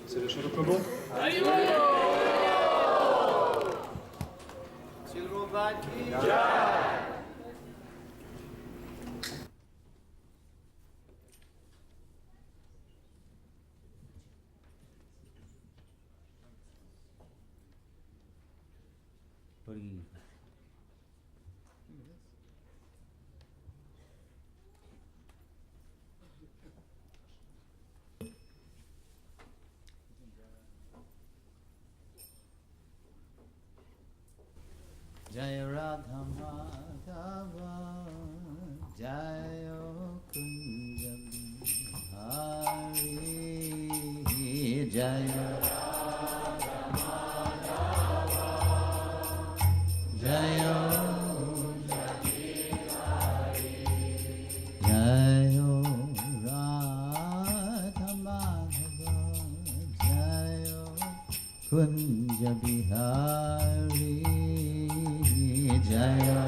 Suрешвara Prabhu. Jaya Radha Madhava Jaya Kunja Bihari Jaya Radha Madhava Jaya Kunja Bihari Jaya Radha Madhava Jaya Kunja Bihari Jaya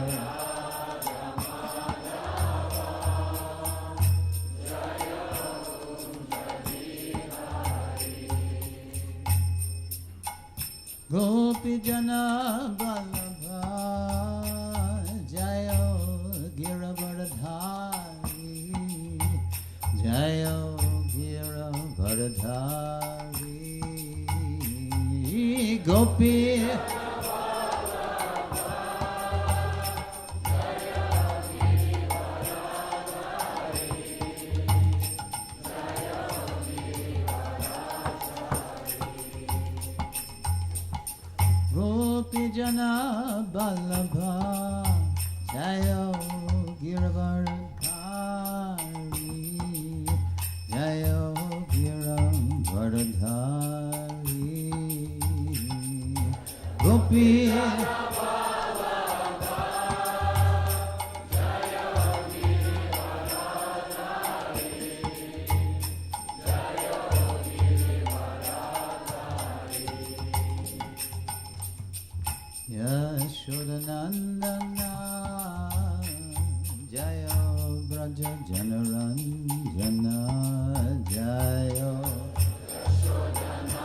Gopi Jana Vallabha Jaya Giravardhari Jaya Giravardhari Gopi Jana Vallabha Jaya Giravardhari Jaya Giravardhari Gopi Yashodanandana Jaya Braja Janaranjana Jaya Yashodanandana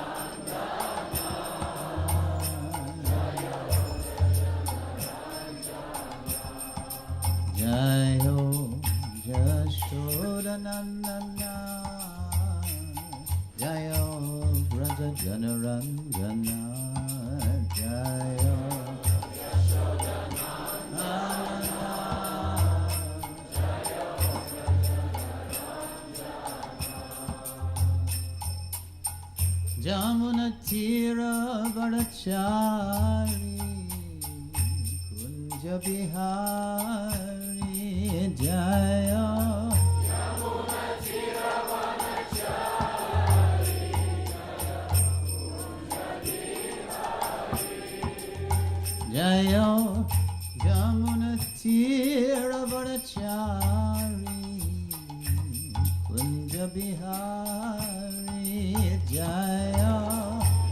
Jaya Yashodanandana Jaya Braja Janaranjana Jaya Jamuna Tira Varachari Kunja Bihari Jaya Jamuna Tira Varachari Kunja Bihari Jaya Jamuna Tira Varachari Kunja Bihari Jaya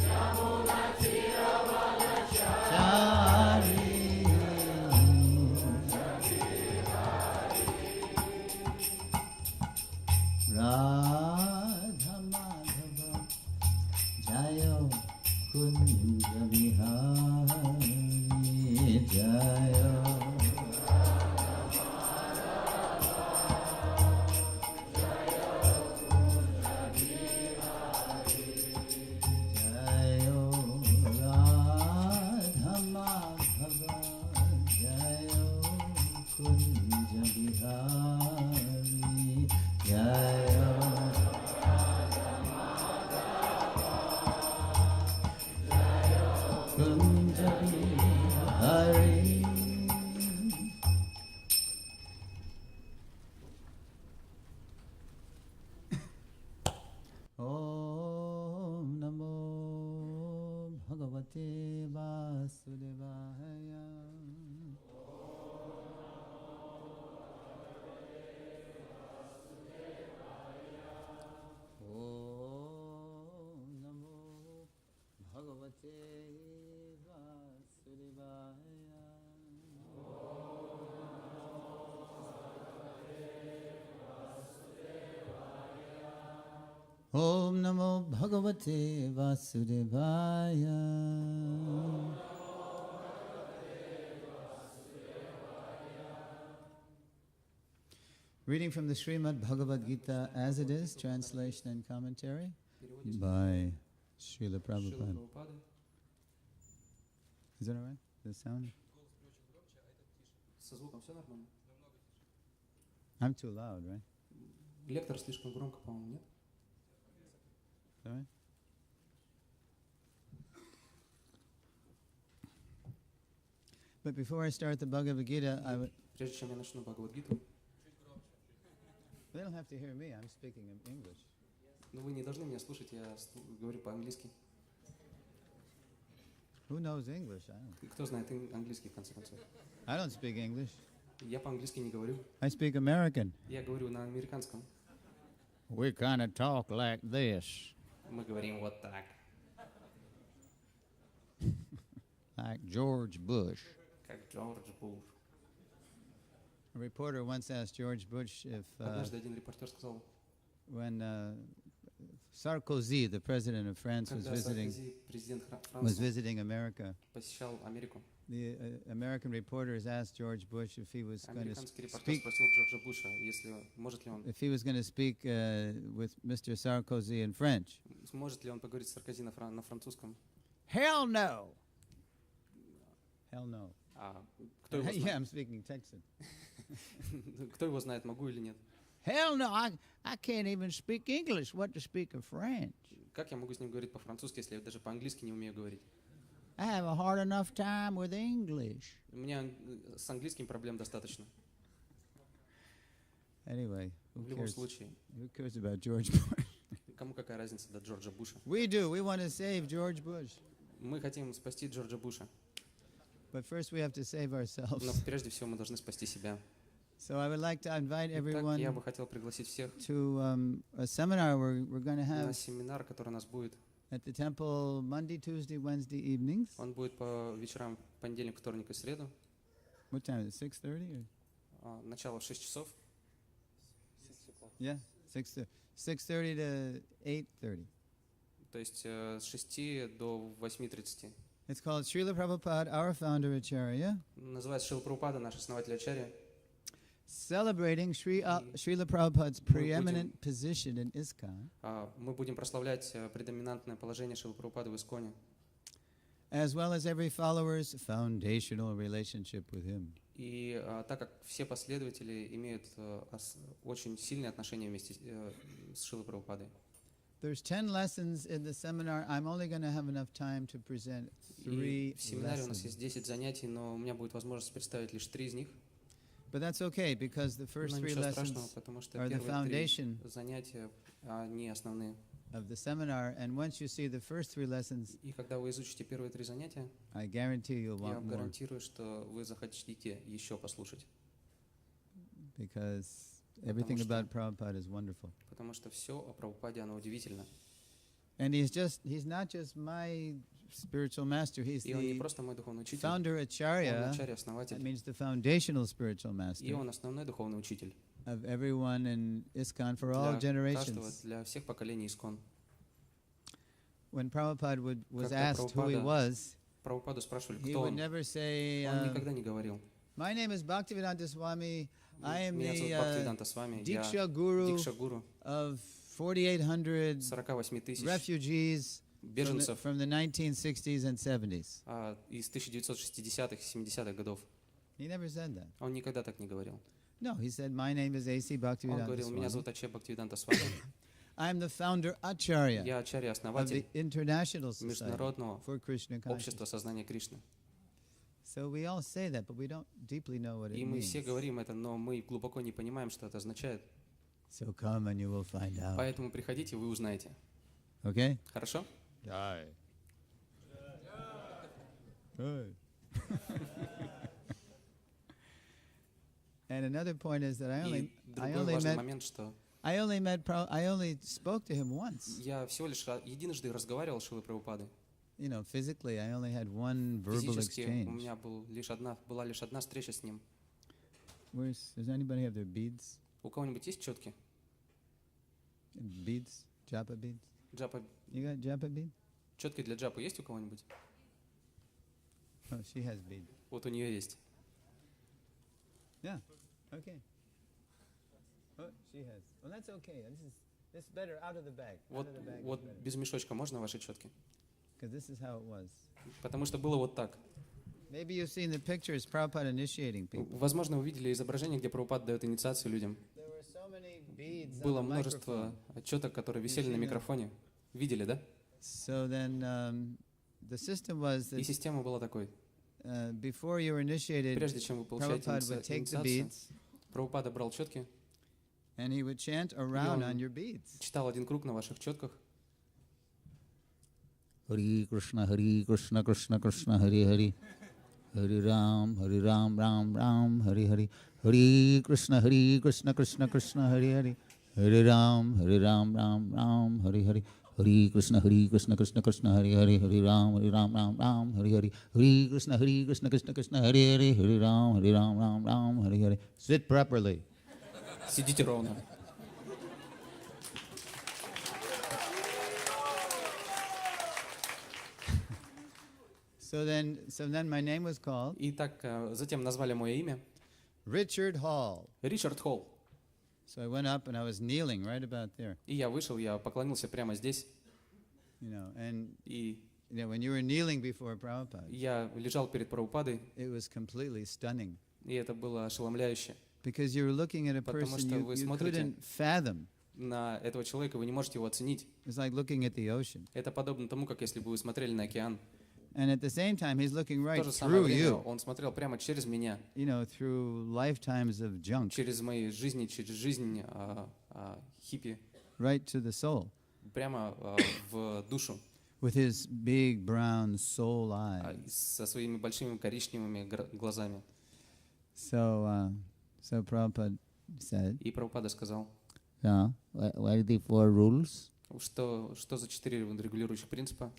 Yamuna Tira Varachari Radha Madhava Jaya Kunja Bihari Jaya Om Namo Bhagavate Vasudevaya. Reading from the Srimad Bhagavad Gita as it is, translation and commentary by Srila Prabhupada. Is that all right? The sound? Со звуком все нормально? I'm too loud, right? Лектор слишком громко, по-моему, нет? All right? But before I start the Bhagavad Gita, I would... Прежде чем я начну Бхагавад-гиту, They don't have to hear me, I'm speaking in English. но вы не должны меня слушать, я говорю по-английски. Who knows English? I don't. Кто знает английский, в конце концов? I don't speak English. Я по-английски не говорю, I speak American. я говорю на американском. We kind of talk like this, Мы говорим вот так, like George Bush. как Джордж Буш. A reporter once asked George Bush if Однажды один репортер сказал, when Sarkozy, the president of France, was когда visiting Саркози, президент Франции, America, посещал Америку, the American reporters asked George Bush if he was going to американский репортер speak спросил Джорджа Буша, может ли он speak with Mr. Sarkozy in French. Сможет ли он поговорить с Саркози на французском? Hell no. Hell no. Кто его Yeah, знает? I'm speaking Texan. Кто его знает, могу или нет? Hell no. I can't even speak English. What to speak of French? Как я могу с ним говорить по-французски, если я даже по-английски не умею говорить? I have a hard enough time with English. У меня с английским проблем достаточно. Anyway, В любом случае, who cares about George Bush? кому какая разница до Джорджа Буша? We do. We want to save George Bush. Мы хотим спасти Джорджа Буша, But first we have to save но ourselves. прежде всего мы должны спасти себя. So I would like to invite Итак, я everyone бы хотел пригласить всех to a seminar we're going to на have семинар, который у нас будет. at the temple Monday, Tuesday, Wednesday evenings. Он будет по вечерам понедельник, вторник и среду. What time is it? 6:30? Начало в 6 часов. Yeah, 6:30 to 8:30. То есть с 6 до 8:30. It's called Srila Prabhupada, our founder Acharya, Называется Шрила Прабхупада, наш основатель Ачарья. celebrating Srila Prabhupada's preeminent position in ISKCON, Мы будем прославлять предоминантное положение Шрилы Прабхупады в Исконе, as well as every follower's foundational relationship with him. и так как все последователи имеют очень сильные отношения вместе с Шрилой Прабхупадой. There's 10 lessons in the seminar. I'm only going to have enough time to present 3 И в семинаре у нас lessons. есть 10 занятий, но у меня будет возможность представить лишь 3 из них. But that's okay, because the first Но 3 ничего страшного, lessons потому что are the первые 3 foundation занятия, они основные. of the seminar, and once you see the first 3 lessons, И когда вы изучите первые 3 занятия, I guarantee you'll я want вам more, гарантирую, что вы захотите еще послушать. because everything что- about Prabhupada is wonderful. Потому что все о Прабхупаде, оно удивительно. And he's not just my spiritual master, he's И он не the просто мой духовный учитель, founder он Acharya. Ачарья, That основатель, means the foundational spiritual и master он основной духовный учитель of everyone in ISKCON for all для каждого, generations. для всех поколений Искон. When Prabhupada was Когда asked who he Prabhupada was, Прабхупаду спрашивали, he кто would он. never say, Он никогда не говорил. my name is Bhaktivedanta Swami, I am Меня зовут the Бхактивиданта с вами, я Diksha Guru Дикша Гуру, of 4,800 48 тысяч refugees беженцев from the 1960s and 70s. из 1960-х, 70-х годов. He never said that. Он никогда так не говорил. No, he said, my name is A.C. Он Bhaktivedanta говорил, меня Swami. зовут Ачарья Бхактивиданта с вами, I am the founder Acharya я Ачарья, of the основатель International Society Международного for Krishna общества Consciousness. сознания Кришны. So we all say that, but we don't deeply know what it И мы means. все говорим это, но мы глубоко не понимаем, что это означает. So come and you will find out. Поэтому приходите, вы узнаете. Okay? Хорошо? Die. Good. And another point is that I И другой важный момент, что I only spoke to him once. я всего лишь единожды разговаривал с Шрилой Прабхупадой. You know, physically, I only had one verbal Физически у exchange. меня была лишь одна встреча с ним. Does anybody have their beads? У кого-нибудь есть четки? Beads? Japa beads? Джапа. You got japa bead? Четки для джапы есть у кого-нибудь? Oh, she has bead. Вот у нее есть. Yeah. Okay. Oh, she has. Well, that's okay. This is better out of the bag. Вот, Out of the bag вот is better. без мешочка можно ваши четки? Because this is how it was. Потому что было вот так. Maybe you've seen the pictures Prabhupada initiating people. Возможно, вы видели изображение, где Прабхупада дает инициацию людям. There were so many beads Было on the множество microphone. четок, которые висели на микрофоне. Видели, да? So then the system was И that система была такой. before you were initiated, Прежде чем вы получаете Prabhupada would take the инициацию, beads Прабхупада брал четки, and he would chant around он on your beads. читал один круг на ваших четках. Hare Krishna, Krishna Krishna, Hare Hare. Hare Ram, Ram Ram, Hare Hare. Hare Krishna, Krishna Krishna, Hare Hare. Hare Ram, Ram Ram, Hare Hare. Hare Krishna, Krishna Krishna, Hare Hare. Hare Ram, Ram, Hare Hare. Hare Krishna, Krishna, Hare Hare. Hare Ram, Hare Hare. Sit properly. Сидите ровно. So then my name was called И так затем назвали мое имя Richard Hall. Ричард Холл. So I went up and I was kneeling right about there, И я вышел, я поклонился прямо здесь. and И when you were kneeling before Prabhupada, я лежал перед Прабхупадой, it was completely stunning и это было ошеломляюще. because you were looking at a Потому person что you вы смотрите couldn't fathom. на этого человека, вы не можете его оценить. It's like looking at the ocean, Это подобно тому, как если бы вы смотрели на океан. and at the same time he's looking В right то же самое through время you, он смотрел прямо через меня, through lifetimes of junk, через мои жизни, через жизнь хиппи, right to the soul, прямо в душу, with his big brown soul eyes. со своими большими коричневыми глазами. So Prabhupada said, И Прабхупада сказал, what are the 4 rules? что за 4 регулирующих принципа?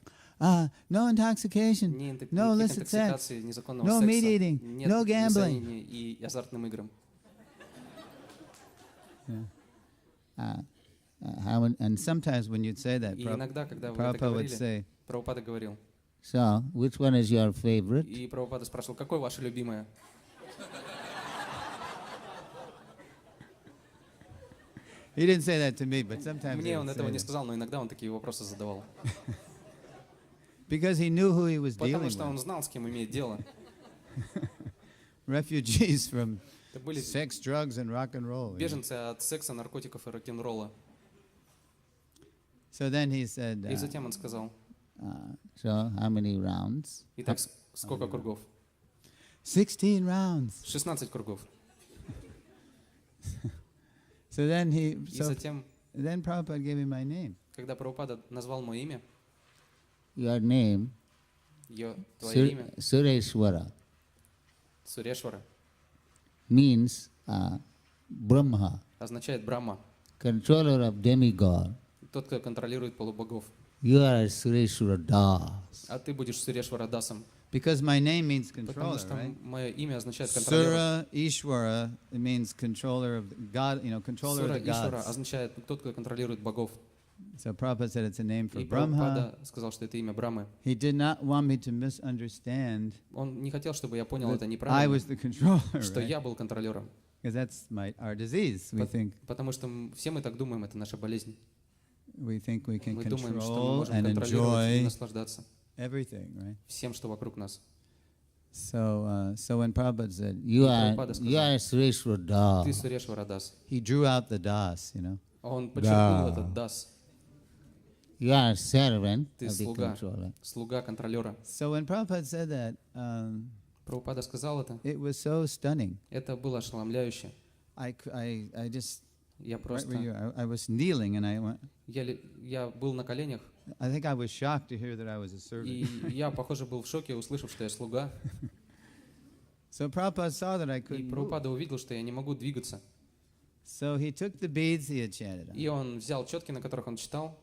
No intoxication, Никаких no illicit sex, интоксикаций, незаконного no meat секса, eating, нет no gambling. мясоедения и азартным играм. And sometimes when you'd say that, И иногда, когда вы это Prabhupada would говорили, say, Прабхупада говорил, so which one is your favorite? и Прабхупада спрашивал, какое ваше любимое? He didn't say that to me, but sometimes he Мне would он say этого не that. сказал, но иногда он такие вопросы задавал. Because he knew who he was Потому dealing что он with. знал, с кем имеет дело. Refugees from Это были sex, drugs, and rock and roll. беженцы от секса, наркотиков и рок-н-ролла. So then he said, И затем он сказал, so how many rounds? итак, сколько кругов? 16 rounds. 16 кругов. So then И затем, then Prabhupada gave me my name. когда Прабхупада назвал мое имя, Your name, твое имя, Sureshwara, Сурешвара, means Brahma, означает Брахма, controller of demigod. тот, кто контролирует полубогов. You are Sureshwara Das. А ты будешь Сурешвара Дасом. Because my name means Потому controller, что right? мое имя означает контролер. Sura Ishwara, it means controller of God, controller Сура of the Ишвара gods. означает тот, кто контролирует богов. So Prabhupada said it's a name for И Brahma. Прабхупада сказал, что это имя Брамы. He did not want me to misunderstand Он не хотел, чтобы я понял это that I неправильно, was the controller, что right? я был контролером. Because that's our disease. We think Потому что все мы так думаем, это наша болезнь. we can Мы думаем, что мы control можем and контролировать и enjoy наслаждаться everything, right? всем, что вокруг нас. So when Prabhupada said, И Прабхупада сказал, Sureshwara ты Das, Сурешвара Дас. he drew out the Das, Он подчеркнул этот Дас. You are servant Ты of the слуга, controller. слуга контролера. So when Prabhupada said that, Прабхупада сказал это. it was so stunning. Это было ошеломляюще. I just, Я right where просто, you are, I was kneeling and I went, я был на коленях, I think I was shocked to hear that I was a servant. и я, похоже, был в шоке, услышав, что я слуга. So Prabhupada saw that I И couldn't move. Прабхупада увидел, что я не могу двигаться. So he took the beads he had chanted on, И он взял четки, на которых он читал,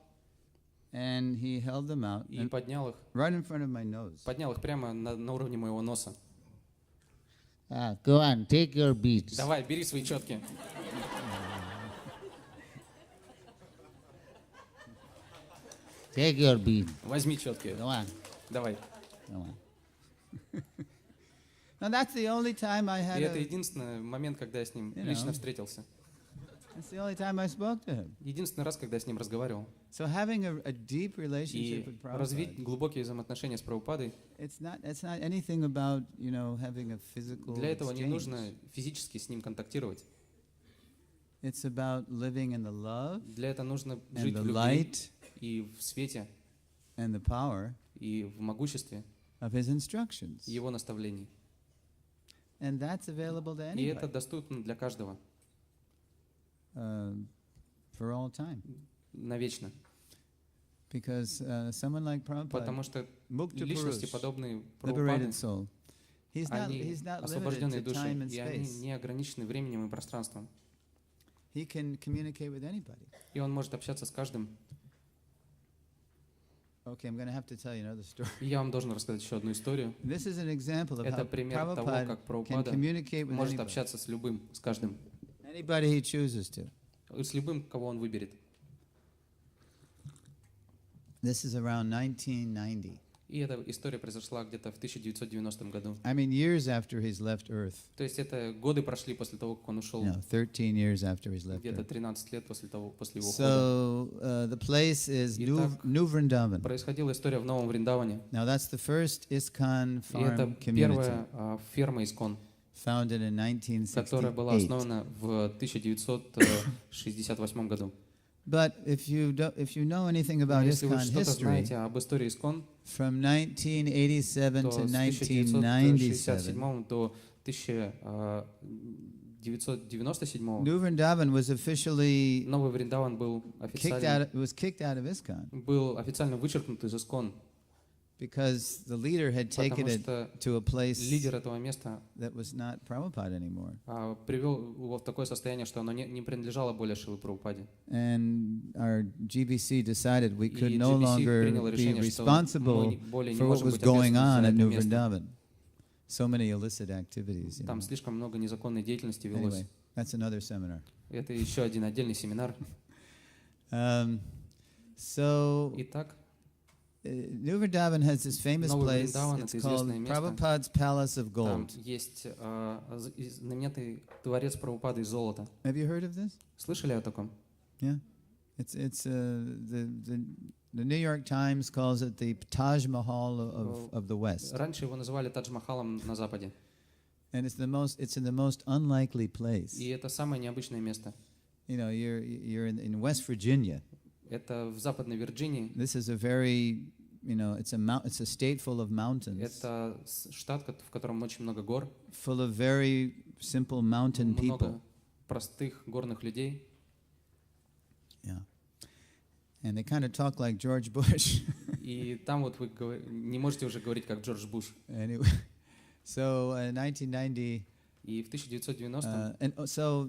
and he held them out и and поднял их. right in front of my nose. Поднял их прямо на уровне моего носа. Go on, take your beads. Давай, бери свои четки. Take your bead. Возьми четкие. Come on. Давай. Come on. Now that's the only time I И had это a, единственный момент, когда я с ним You лично know. встретился. that's the only time I spoke to him. Единственный раз, когда я с ним разговаривал. So having a deep relationship И with развить Prabhupada, глубокие взаимоотношения с Прабхупадой, it's not anything about, having a physical для этого не exchange. нужно физически с ним контактировать. It's about living in the love Для этого нужно and жить the в любви light и в свете, and the power и в могуществе of his instructions. его наставлений. And that's available to И это anybody доступно для каждого, for all time. навечно. Because someone like Prabhupada, Потому что Mukta личности, Purush, подобные Прабхупаде, liberated soul, he's not они limited освобожденные to души, time and и они space. не ограничены временем и пространством. He can communicate with anybody. И он может общаться с каждым. Okay, I'm going to have to tell you another story. И я вам должен рассказать еще одну историю. This is an example of Это how пример того, Prabhupada как can Прабхупада communicate with может anybody. общаться с любым, с каждым, Anybody he chooses to. с любым, кого он выберет. This is around 1990. И эта история произошла где-то в 1990 году. I mean, years after he's left Earth. То есть это годы прошли после того, как он ушел, 13 years after he's left где-то Earth. 13 лет после его ухода. So the place is Итак, New Vrindavan. Происходила история в Новом Вриндаване. Now that's the first ISKCON И это farm community первая ферма Искон, founded in которая была 1968. основана в 1968 году. But if you know anything about Если вы ISKCON что-то history, знаете об истории Искон, from 1987 то to с 1997, 1967 до 1997 New Vrindavan was officially Новый Вриндаван был kicked out of ISKCON официально вычеркнут из Искон, because the leader had taken потому it что to a place лидер этого места that was not Prabhupada anymore. привел его в такое состояние, что оно не принадлежало более Шиле Прабхупаде. And our GBC decided we could И no GBC longer приняло be решение, что мы responsible более не for what можем was быть going ответственны on за at это New место. Vrindavan. So many illicit activities. Там слишком много незаконной деятельности велось. Anyway, that's another seminar. Это еще один отдельный семинар. So Итак, New Vrindavan has this famous Новый place. Вриндаван — It's это called известное место. Prabhupada's Palace of там Gold. есть знаменитый дворец Прабхупады из золота. Have you heard of this? Слышали о таком? Yeah, it's the New York Times calls it the Taj Mahal of the West, Раньше его называли Тадж-Махалом на Западе. and it's in the most unlikely place. И это самое необычное место. You're in West Virginia. Это в Западной Вирджинии. This is a very, it's a state full of mountains, Это штат, в котором очень много гор, full of very simple mountain people. много простых горных людей. Yeah. And they kind of talk like George Bush. И там вот вы не можете уже говорить как Джордж Буш. Anyway, so in 1990, И в 1990-м and so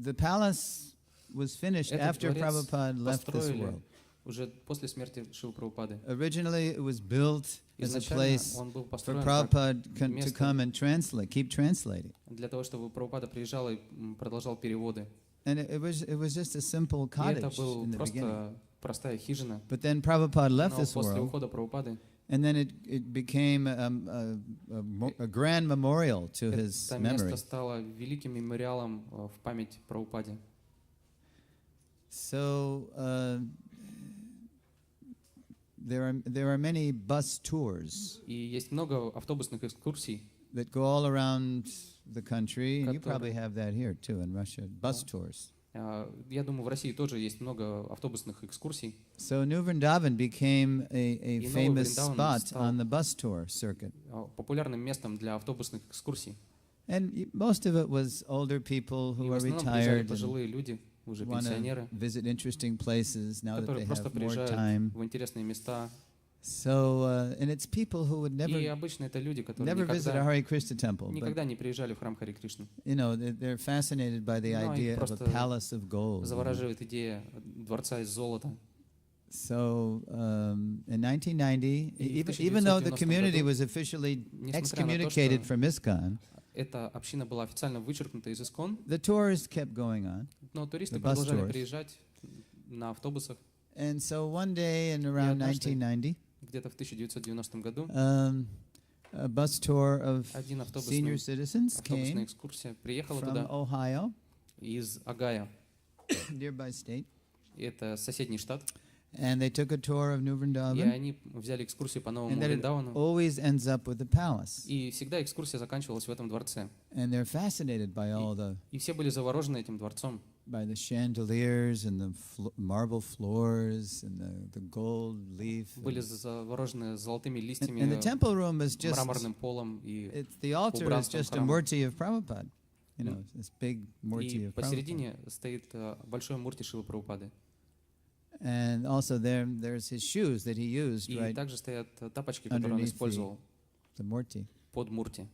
the palace was finished этот after дворец Prabhupada left this построили world. уже после смерти Шилы Прабхупады. Originally, it was built as a Изначально place он был for построен Prabhupada to место come and keep translating. для того, чтобы Прабхупада приезжал и продолжал переводы. And it was just a simple И это cottage была in the beginning. просто простая хижина. But then Prabhupada left Но this после world, ухода Прабхупады and then it became a grand memorial to his это memory. место стало великим мемориалом в память Прабхупаде. So there are many bus tours И есть много автобусных экскурсий, that go all around the country. And you Которые- probably have that here too in Russia. Bus tours. Я думаю, в России тоже есть много автобусных экскурсий. So New Vrindavan became a И Новый famous Вриндаван spot стал on the bus tour circuit. Популярным местом для автобусных экскурсий. And most of it was older people И who в are основном приезжали retired and пожилые люди, уже want to пенсионеры, visit interesting places now that they которые просто have more приезжают time. в интересные места. So, and it's people who would И never обычно это люди, которые visit a никогда, Hare Krishna temple, but никогда не приезжали в храм Хари Кришны. they're fascinated by the Ну, их idea of a просто palace of gold. Завораживает идея дворца из золота. So in 1990, И в even though the 1990 community году, was officially несмотря на то, excommunicated что from ISKCON, эта община была официально вычеркнута из Искон, the tours kept going on. но туристы The bus продолжали tours. приезжать на автобусах. And so one day in around однажды 1990, где-то в 1990 году a bus tour of один senior citizens автобусная came экскурсия приехала from туда Ohio, из Огайо. nearby state, Это соседний штат. and they took a tour of New И Vrindavan, они взяли экскурсию по Новому and then it Вриндавану. always ends up with the palace. И всегда экскурсия заканчивалась в этом дворце. And they're fascinated by all the И все были заворожены этим дворцом. by the chandeliers and the marble floors and the gold leaf. Были заворожены золотыми And the листьями, temple room is just, мраморным полом. И the altar is убранством just a храма. murti of Prabhupada. You know, this big murti of Prabhupada. посередине стоит большой мурти Шилы Прабхупады. And also there's his shoes that he used, И right, также стоят тапочки, которые он underneath использовал the murti. под мурти.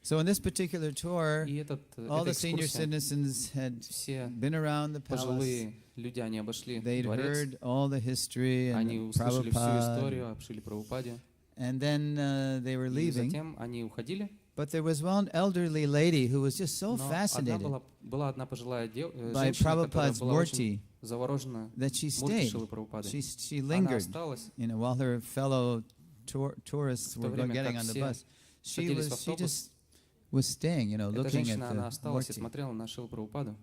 So in this particular tour, И all эта the senior экскурсия, citizens had все been around the palace. пожилые люди, они обошли They'd дворец, heard all the history and они услышали всю Prabhupada. историю о Шиле Прабхупаде. And then they were И leaving. затем они уходили. But there was one elderly lady who was just so Но fascinated была одна пожилая by женщина, которая Prabhupada's была очень murti заворожена that she мурти stayed. Шилы Прабхупады. She Она lingered, осталась, you know, while her fellow tourists в то were время getting как on the все bus. She садились в she автобус. just was staying, you know, Эта looking at женщина, она the осталась и murti. смотрела на Шилу Прабхупаду.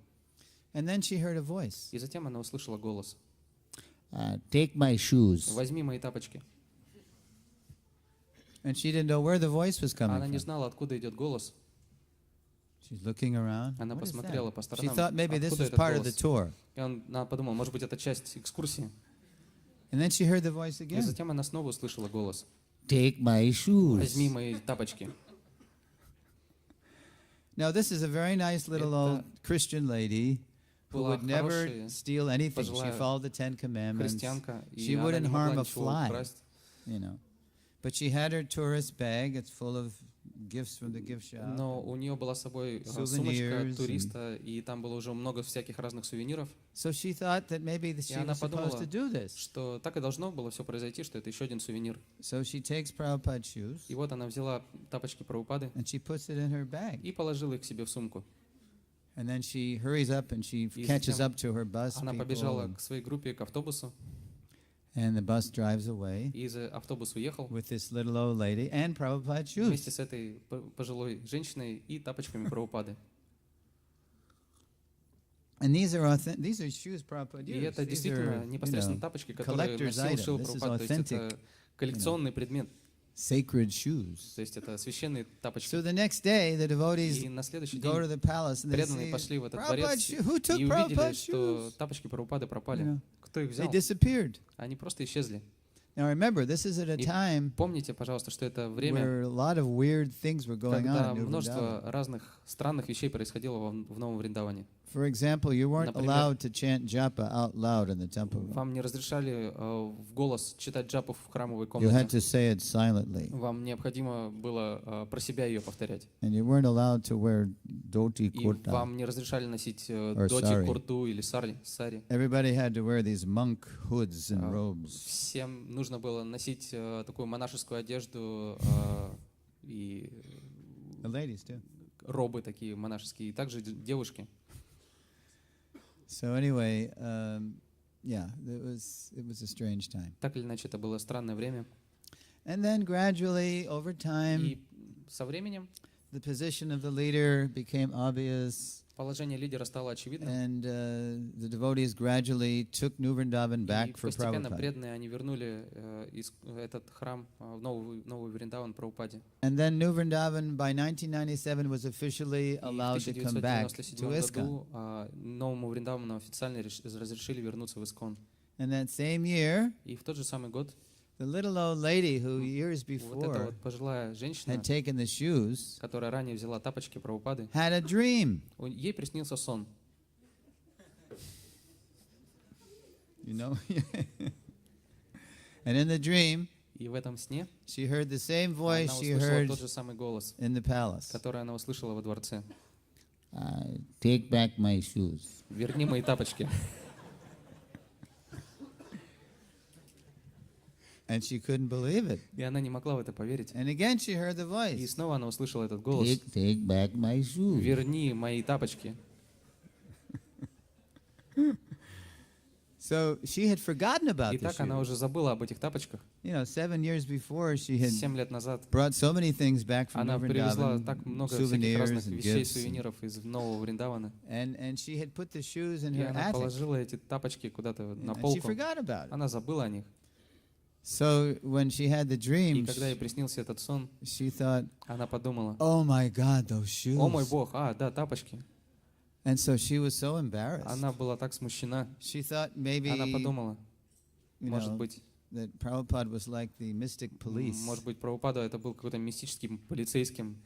And then she heard a voice. И затем она услышала голос. Take my shoes. Возьми мои тапочки. And she didn't know where the voice was coming Она не from. знала, откуда идет голос. She's looking around. Она What is посмотрела that? по She сторонам, thought maybe this откуда was этот part of the голос. tour. И она подумала, может быть, это часть экскурсии. And then she heard the voice И again. затем она снова услышала голос. Take my shoes. Возьми мои тапочки. Now this is a very nice little old Christian lady who Была would never хорошая steal anything. She пожилая followed the Ten Commandments, христианка, и She она wouldn't не могла harm a ничего fly. украсть. you know. But she had her tourist bag. It's full of gifts from the gift shop. Но у нее была с собой Souvenirs сумочка туриста, и там было уже много всяких разных сувениров, So she thought that maybe she она was supposed подумала, to do this. что так и должно было все произойти, что это еще один сувенир. So she takes Prabhupada's shoes И вот она взяла тапочки Прабхупады and she puts it in her bag. и положила их себе в сумку. And then she hurries up and she И catches затем up to her bus Она people, побежала к своей группе, к автобусу, and the bus drives away и автобус уехал with this little old lady and Prabhupada's вместе shoes. с этой пожилой женщиной и тапочками Прабхупады. And these are shoes Prabhupada И used. это These действительно are, непосредственно тапочки, которые collector's носил item. Шрила This is Прабхупада. То есть authentic, это коллекционный предмет. sacred shoes. То есть это священные тапочки. So the next day, the devotees И на следующий go to день the palace and they преданные say, пошли в этот Prabhupada's дворец shoes. Who took и увидели, Prabhupada's что shoes? тапочки Прабхупады You пропали. know, Кто их They взял? disappeared. Они просто исчезли. Now remember, this is at a И time помните, пожалуйста, что это время, where a lot of weird things were going когда on in New множество Vrindavan. разных странных вещей происходило в Новом Вриндаване. For example, you weren't Например, allowed to chant japa out loud in the temple room. Вам не разрешали в голос читать джапу в храмовой You had комнате. to say it silently. Вам необходимо было про себя ее повторять. And you weren't allowed to wear dhoti И kurta. вам не разрешали носить Or доти, sari. курту или сари. Everybody had to wear these monk hoods and robes. Всем нужно было носить такую монашескую одежду и The ladies too. робы такие монашеские, и также девушки. So anyway, yeah, it was a strange time. Так или иначе, это было странное время. And then gradually, over time, И со временем the position of the leader became obvious, положение лидера стало очевидным. and the devotees gradually took New Vrindavan И back for постепенно Prabhupada. преданные, они вернули этот храм в новый Вриндаван Прабхупаде. And then New Vrindavan by 1997 was officially И в allowed to come back to 1997 ISKCON. году новому Вриндавану официально разрешили вернуться в Искон. And that same year, И в тот же самый год the little old lady who years вот эта before вот пожилая женщина, had taken the shoes которая ранее взяла тапочки Прабхупады, had a dream. ей приснился сон. You know? And in the dream, И в этом сне she heard the same она voice she услышала heard тот же самый голос, in the palace. который она услышала во дворце. Take back my shoes. Верни мои тапочки. And she couldn't believe it. И она не могла в это поверить. And again she heard the И voice. снова она услышала этот голос. Take back my shoes. Верни мои тапочки. So she had forgotten about И the так она shoes. уже забыла об этих тапочках. 7 years before, she had 7 лет назад brought so many things back from она привезла Vrindavan, так много всяких разных souvenirs and вещей, gifts. сувениров из Нового Вриндавана. And she had put the shoes in И her она attic. положила эти тапочки куда-то на And she полку. forgot about it. Она забыла о них. So when she had the И dream, когда ей приснился этот сон, she thought, она подумала: oh my God, those shoes. о мой Бог, да, тапочки. And so she was so embarrassed. Она была так смущена. She thought maybe, Она подумала, может быть, that Prabhupada was like the mystic police. может быть, Прабхупада это был какой-то мистическим полицейским.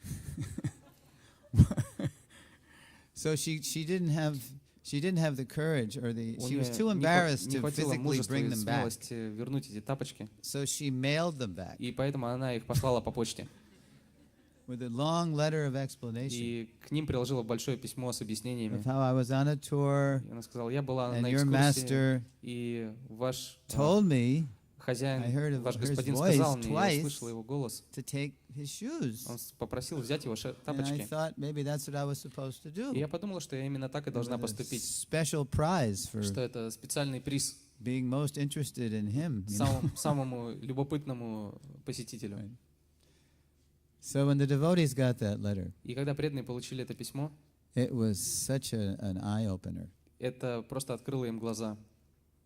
So she didn't have the courage or У she was нее too embarrassed не to хватило physically мужества bring и them back. смелости вернуть эти тапочки. So she mailed them back И поэтому она их послала по почте. with a long letter of explanation И к ним приложила большое письмо с объяснениями. of how I was on a tour И она сказала: я была and на your экскурсии, master и ваш told me I хозяин, heard ваш his господин voice сказал мне, я twice. услышала его голос. to take his shoes. Он попросил взять его And I тапочки. thought maybe that's what I was supposed to do. И я подумала, что я именно так и должна With a поступить. special prize for Что это специальный приз being most interested in him. самому любопытному посетителю. Right. So when the devotees got that letter, И когда преданные получили это письмо, it was such an eye-opener. это просто открыло им глаза.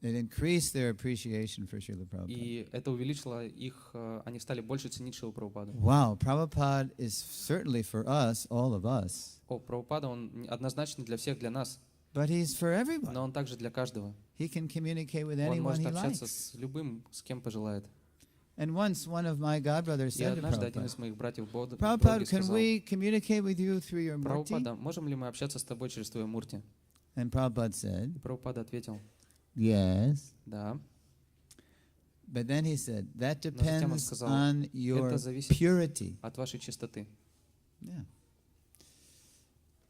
It increased their appreciation for Srila Prabhupada. И это увеличило их, они стали больше ценить Шрилу Прабхупаду. Wow, Prabhupada is certainly for us, all of us, О, Прабхупада, он однозначно для всех, для нас, but he's for everyone. но он также для каждого. He can communicate with Он anyone может he общаться likes. с любым, с кем пожелает. And once one of my godbrothers И said to однажды один Prabhupada, из моих братьев Боги Prabhupada, can сказал: we communicate with you through your murti? Прабхупада, можем ли мы общаться с тобой через твою мурти? And Prabhupada said, И Прабхупада ответил: yes. да. But then he said, that Но затем он depends сказал: on your это зависит purity. от вашей чистоты. Yeah.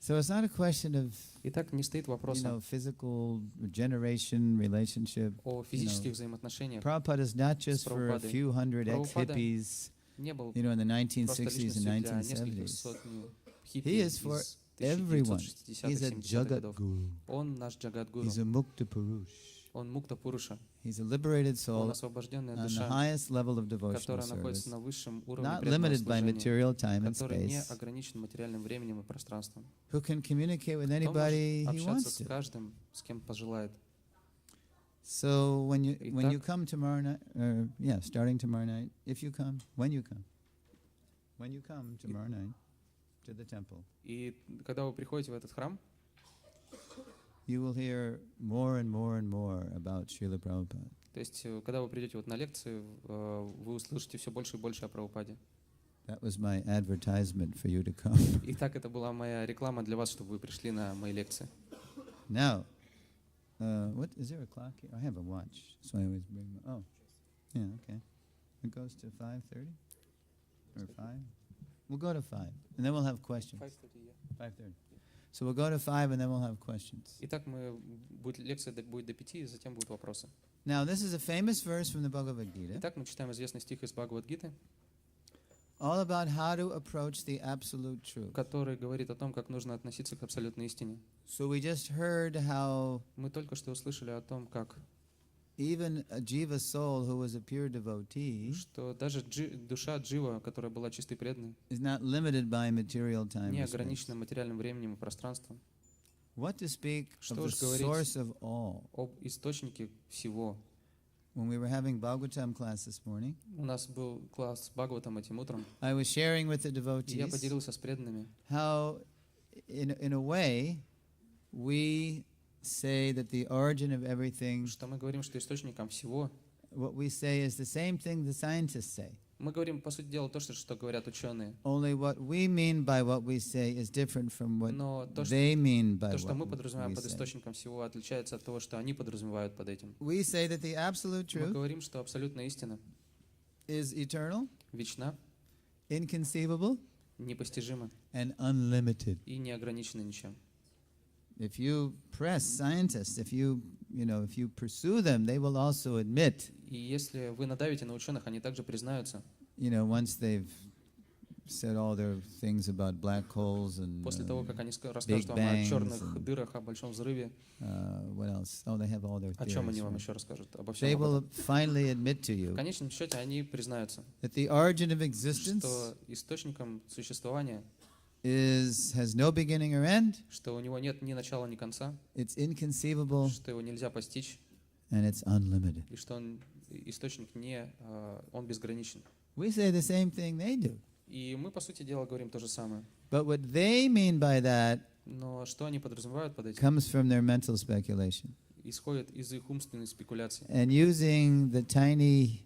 So it's not a question of, Итак, не стоит вопроса physical generation, relationship. о физических взаимоотношениях. Prabhupada is not just for a Prabhupada. few hundred Prabhupada ex-hippies, Не был in the просто 1960s личностью and для нескольких 1970s. сотен хиппи He is из for everyone. 1960-х, He's a 70-х Jagat годов. Guru. Он наш Джагат-гуру. He's a Mukta Purush. Он Мукта Пуруша. He's a liberated Он soul освобожденная on the душа, highest level of devotional которая находится service, на высшем уровне not преданного limited by служения, material time and который не space, ограничен материальным временем и пространством. who can communicate with Кто anybody может he общаться wants с to. каждым, с кем пожелает. So when you Итак. come tomorrow night, starting tomorrow night, if you come, when you come tomorrow night to the temple, И когда вы приходите в этот храм, you will hear more and more and more about Srila Prabhupada. то есть, когда вы придете вот на лекцию, вы услышите все больше и больше о Прабхупаде. That was my advertisement for you to come. Итак, это была моя реклама для вас, чтобы вы пришли на мои лекции. Now, what is there a clock here? I have a watch, so I always bring. Yeah, okay. It goes to 5:30 or 5. We'll go to 5, and then we'll have questions. 5:30. So we'll go to 5, and then we'll have questions. Итак, лекция будет до 5, и затем будут вопросы. Now, this is a famous verse from the Bhagavad Gita, Итак, мы читаем известный стих из Бхагавад-гиты, all about how to approach the absolute truth. который говорит о том, как нужно относиться к абсолютной истине. So we just heard how Мы только что услышали о том, как even a jiva soul who was a pure devotee что даже душа Джива, которая была чистой преданной, is not limited by material time не or space. ограничена материальным временем и пространством. What to speak Что of the уж говорить source of all? об источнике всего. When we were having Bhagavatam class this morning, У нас был класс Бхагаватам этим утром, I was sharing with the и я devotees поделился с преданными, how, in a way, we say that the origin of everything, что мы говорим, что источником всего, what we say is the same thing the scientists say. мы говорим, по сути дела, то, что говорят ученые. Only what we mean by what we say is different from what Но то, they mean by то, что мы what подразумеваем we под say. источником всего, отличается от того, что они подразумевают под этим. We say that the absolute Мы truth говорим, что абсолютная истина is eternal, вечна, inconceivable, непостижима and unlimited. и не ограничена ничем. If you press scientists, if you pursue them, they will also admit, И если вы надавите на ученых, они также признаются, once they've said all their things about black holes and После того, как они расскажут вам о черных дырах, о большом взрыве, what else? Oh, they have all their о чем они theories. вам Right? еще расскажут? Обо They всем об will этом. finally admit to В you конечном счете они признаются, that the origin of existence что источником существования, has no beginning or end. что у него нет ни начала, ни конца, It's inconceivable что его нельзя постичь, and it's unlimited. и что источник он безграничен. We say the same thing they do. И мы, по сути дела, говорим то же самое. But what they mean by that Но что они подразумевают под этим? comes from their mental speculation. Исходит из их умственной спекуляции. And using the tiny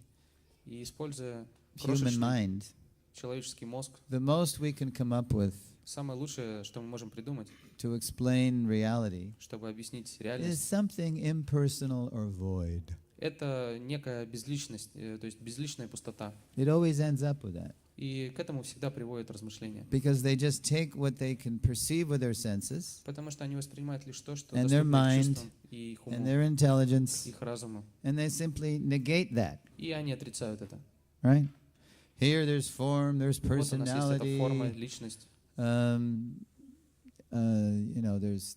И используя human крошечный mind, человеческий мозг, the most we can come up with самое лучшее, что мы можем придумать, to explain reality чтобы объяснить is реальность, something impersonal or void. это некая безличность, то есть безличная пустота. It always ends up with that. И к этому всегда приводит размышления. Because they just take what they can perceive with their senses Потому что они воспринимают лишь то, что And their доступно их mind чувствам и их and уму, their intelligence, их разуму. and they simply negate that, И они отрицают это. right? Here there's form, there's Вот у нас есть эта форма, personality, личность,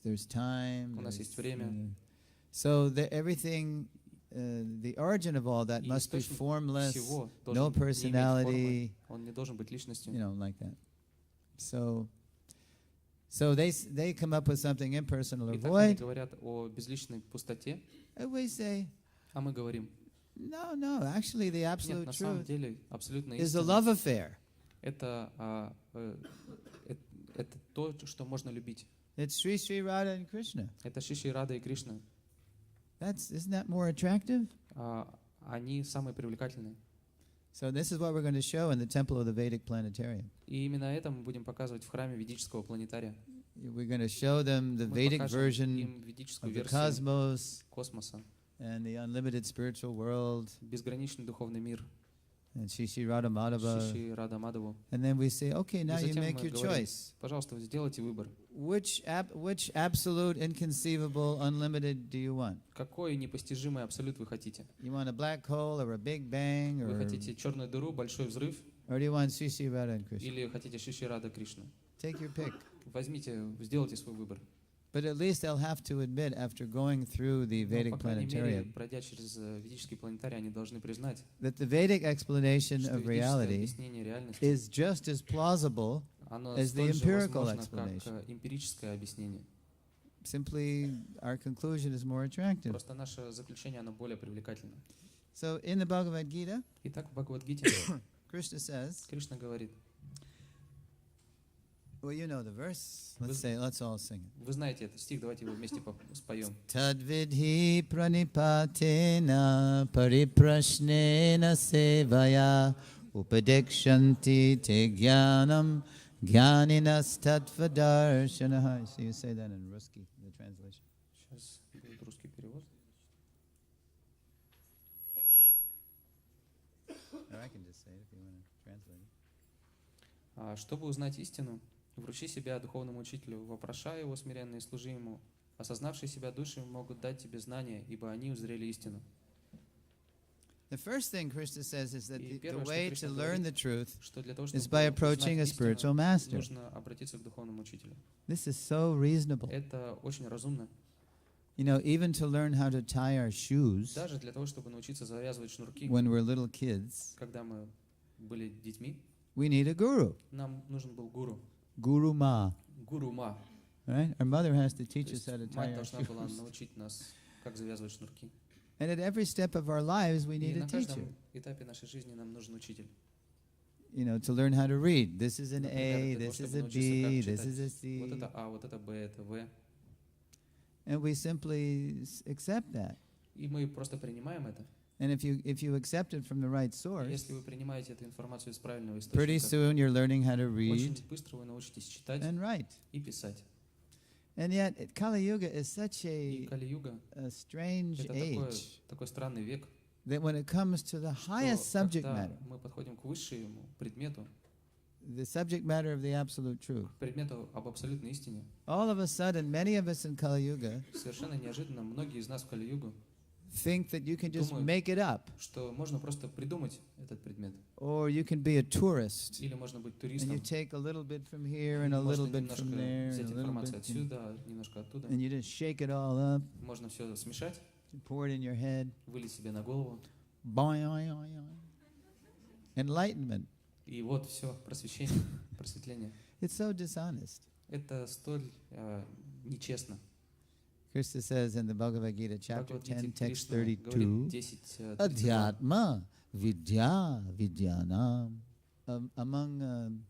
there's time. у нас there's, есть время. So everything, the origin of all that И must be источник formless, всего no должен не иметь personality, формы, он не должен быть личностью. like that. So they come up with something impersonal or И так они void, говорят о безличной пустоте, and we say, а мы говорим, no, actually the нет, absolute на самом truth деле абсолютно is a истина. love affair. Это то, что можно любить. It's Sri Sri Radha and Krishna. Это Шиши, Рада и Кришна. Isn't that more attractive? Они самые привлекательные. So this is what we're going to show in the temple of the Vedic planetarium. И именно это мы будем показывать в храме ведического планетария. We're going to show them the Мы Vedic покажем version им ведическую of the версию cosmos космоса, and the unlimited spiritual world безграничный духовный мир, and Sri Sri Radha Madhava. Шиши, Рада, Мадхаву. And then we say, okay, now И you затем make мы your говорим, choice. пожалуйста, сделайте выбор. Which absolute, inconceivable, unlimited do you want? Какой непостижимый абсолют вы хотите? You want a black hole or a big bang Вы or хотите черную дыру, большой взрыв, do you want Sri Sri Radha and Krishna? или хотите Шиши, Рада, Кришну? Take your pick. Возьмите, сделайте свой выбор. But at least they'll have to admit after going through the Но, Vedic по крайней мере, planetarium пройдя через ведический планетарий, они должны признать, that the Vedic explanation что of ведическое reality объяснение реальности, is just as plausible. оно as the столь же empirical возможно, как explanation. эмпирическое объяснение. Simply, our conclusion is more attractive. Просто наше заключение, оно более привлекательно. So in the Bhagavad Gita, Итак, в Бхагавад-гите Krishna says, Кришна говорит, well, you know the verse. Let's all sing it. вы знаете этот стих, давайте его вместе споем. Tadvidhi pranipatena pariprashnena sevaya upadekshanti te jnanam jnaninas tattvadarshanaha. So you say that in Ruski, the translation. Сейчас будет русский перевод. Or I can just say it if you want to translate it. Чтобы узнать истину, вручи себя духовному учителю, вопрошай его смиренно и служи ему. Осознавшие себя души могут дать тебе знания, ибо они узрели истину. The first thing Krishna says is that И the первое, что way to Кришна learn the говорит, truth что для того, is чтобы by approaching a узнать spiritual истину, master. нужно обратиться к духовному учителю. This is so reasonable. Это очень разумно. You know, even to learn how to tie our shoes Даже для того, чтобы научиться завязывать шнурки, when we're little kids, когда мы были детьми, we need a guru. нам нужен был гуру. Guru Ma. Гуру-ма. Right? Our mother has to То teach есть us how to tie мать our должна была shoes. научить нас, как завязывать шнурки. And at every step of our lives, we И need a на teacher. каждом этапе нашей жизни нам нужен учитель. You know, to learn how to read. This is an Например, A, для того, this is чтобы a научиться, B, как this is a читать. Вот C. это А, вот это Б, это В. And we simply accept that. И мы просто принимаем это. And if you accept it from the right И source, если вы принимаете эту информацию из правильного pretty источника, soon you're learning how to очень read быстро вы научитесь читать and write. и писать. And yet, Kali Yuga is such И a Кали-юга strange — это age такой странный век, that when it comes to the highest что subject когда matter, мы подходим к высшему предмету, the subject matter of the absolute truth, к предмету об абсолютной истине, all of a sudden, many of us in Kali Yuga совершенно неожиданно многие из нас в Кали-югу think that you can just думают, make it up, что можно просто придумать этот предмет. or you can be a tourist, Или можно быть and you туристом. take a little bit from here И and a little можно bit немножко from there, взять and a little информацию bit, отсюда, немножко оттуда. and you just shake it all up, Можно все смешать, pour it in your head. вылить себе на голову. Enlightenment. И вот все, просвещение, просветление. It's so dishonest. Это столь нечестно. Krishna says in the Bhagavad Gita, chapter Бхагавад-гите 10, text Кришна 32, говорит 10:32. Adhyatma Vidya Vidyanam. Among,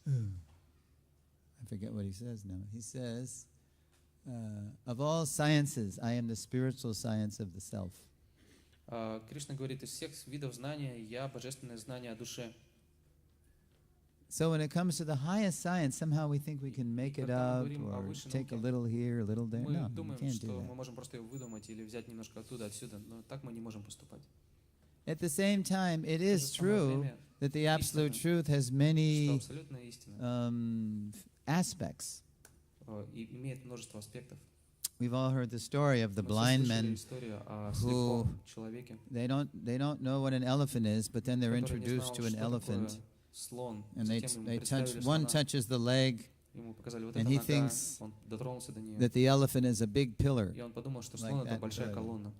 I forget what he says now. He says, of all sciences, I am the spiritual science of the self. Кришна говорит, из всех видов знания я божественное знание о душе. So when it comes to the highest science, somehow we think we can make it up or take a little here, a little there. Мы No, we думаем, can't do что мы that. можем просто ее выдумать или взять немножко оттуда, отсюда, но так мы не можем поступать. At the same time, it В то же is самое true время, that the absolute истина, truth has что many абсолютная истина aspects. и имеет множество аспектов. We've all heard the story of the Мы все blind слышали men. историю о слепом человеке, They don't know what an elephant is, but then they're который не introduced знал, to an что такое elephant, слон. and Затем ему they touch представили one слона, touches the leg, ему показали вот and эта he нога, thinks он дотронулся до нее, that the elephant is a big pillar, и он подумал, что like слон это that большая pillar. колонна.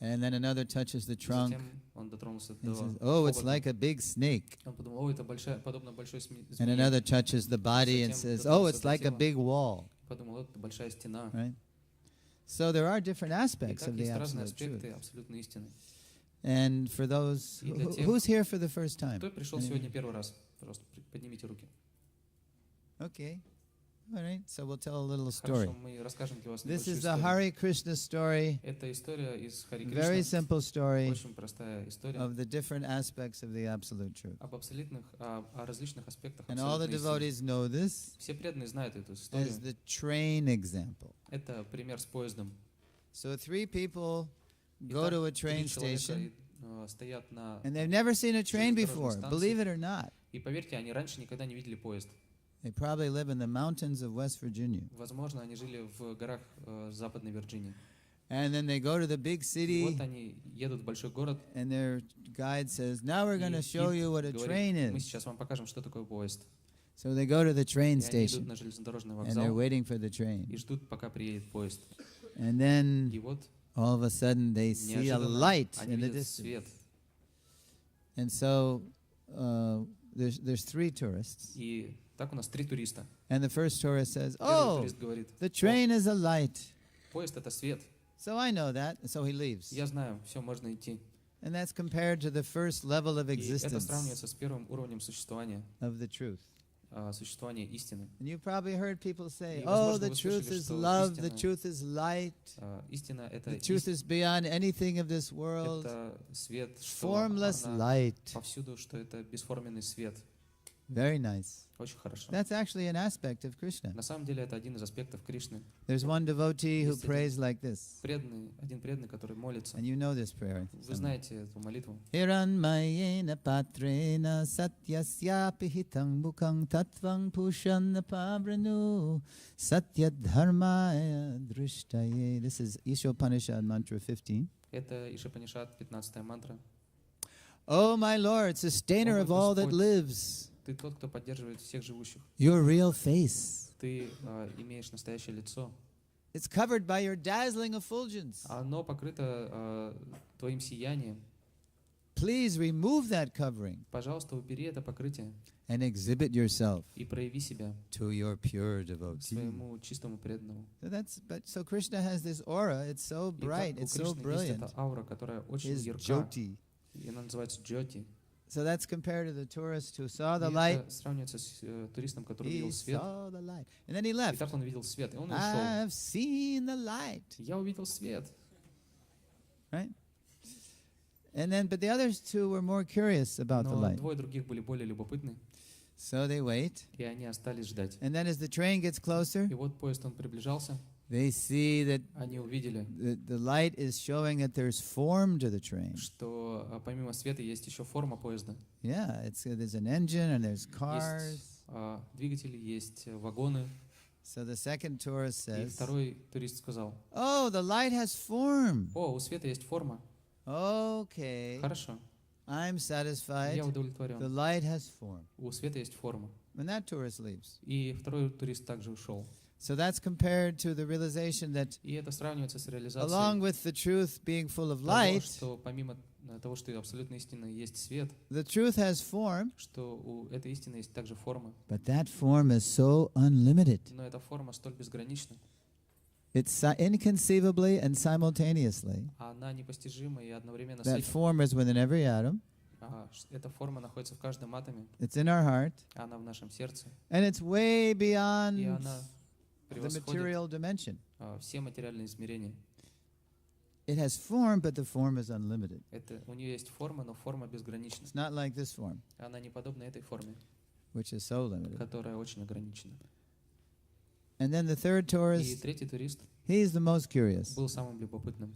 and then another touches the trunk Затем он дотронулся and до says, "Oh, it's хобота. like a big snake." Он подумал, о, это большая, подобно большой And змее. another touches the body and Затем says, "Oh, дотронулся it's до like a тела. big wall." Подумал, это большая стена. Right? So there are different aspects Итак, of the есть разные absolute truth. аспекты абсолютной истины. And for those И для тех, who's here for the first time, Кто пришел сегодня первый раз? Просто поднимите руки. okay, all right. So we'll tell a little story. Хорошо, мы расскажем для вас This небольшую is the историю. Hare Krishna story, Это история из Хари very Кришны. simple story Очень простая история of the different aspects of the absolute truth. об абсолютных, о различных аспектах And all the абсолютной истины. devotees know this Все преданные знают эту историю. as the train example. Это пример с поездом. So three people go to a train Три человека station, стоят на... and they've never seen a train железнодорожной before, станции. believe it or not. И поверьте, они раньше никогда не видели поезд. They probably live in the mountains of West Virginia. Возможно, они жили в горах Западной Вирджинии. And then they go to the big И city, вот они едут в большой город. and their guide says, "Now we're going to И show гид you what a говорит, train мы is." сейчас вам покажем, что такое поезд. So they go to the train И они идут station, на железнодорожный and they're вокзал waiting for the train. и ждут, пока приедет поезд. And then И вот all of a sudden they see a неожиданно light они in the видят distance. свет. And so there's three tourists. И так у нас три туриста. And the first tourist says, Первый "Oh, турист говорит, the train is a light." поезд это свет. So I know that, and so he leaves. Я знаю, все, можно идти. And that's compared to the first level of И это existence сравнивается с первым уровнем существования, of the truth. существования истины. And you've probably heard people say, И, "Oh, возможно, the вы truth слышали, is что love, the истина- truth is light, Истина это the truth is beyond anything of this world, это свет, что formless она light." повсюду, что это бесформенный свет. Very nice. Очень хорошо. That's actually an aspect of Krishna. На самом деле это один из аспектов Кришны. There's one devotee who Есть один prays like this. один преданный, который молится. And you know this prayer. Вы знаете эту молитву. Hiranmayena patrena satyasyapi hitam bukang tatvang pushanna pabranu satyadharmaya drishtaye. This is Ishopanishad mantra 15. Это Ишапанишат, 15-я мантра. Oh my Lord, sustainer О, of all that Господь. lives, Ты тот, кто поддерживает всех живущих. your real face. Ты имеешь настоящее лицо. It's covered by your dazzling effulgence. Оно покрыто твоим сиянием. Please remove that covering Пожалуйста, убери это покрытие and exhibit yourself и прояви себя to your pure devotee. своему чистому преданному. So Krishna has this aura. It's so И bright. так у It's so Кришны есть brilliant. эта аура, которая очень His ярка. jyoti. И она называется джоти. So that's compared to the tourist who saw the И light. это сравнивается с туристом, который He видел свет. saw the light. And then he И left. так он видел свет, и он ушел. I've seen the light. Я увидел свет. Right? And then, but the others two were more curious about the Но light. двое других были более любопытны, So they wait. и они остались ждать. And then as the train gets closer, И вот поезд, он приближался, they see that они увидели, the light is showing that there's form to the train. что помимо света есть еще форма поезда. Yeah, there's an engine and there's cars. Есть двигатели, есть вагоны. So the second tourist И says, второй турист сказал: "Oh, the light has form. о, у света есть форма. Okay, Хорошо, I'm satisfied. я The удовлетворен. light has form." У света есть форма. And that tourist leaves. И второй турист также ушел. So that's compared to the realization that И это сравнивается с along реализацией with the truth being full of того, light, что помимо того, что абсолютной истины есть свет, the truth has form, что у этой истины есть также форма. but that form is so unlimited. Но эта форма столь безгранична, It's inconceivably and simultaneously. а она непостижима и одновременно с That этим. form is within every atom. Эта форма находится в каждом атоме, It's in our heart. она в нашем сердце, And it's way и beyond она the превосходит material dimension. все материальные измерения. It has form, but the form is unlimited. У нее есть форма, но форма безгранична. It's not like this form, Она не подобна этой форме, which is so limited. которая очень ограничена. And then the third И tourist, третий турист he's the most curious. был самым любопытным.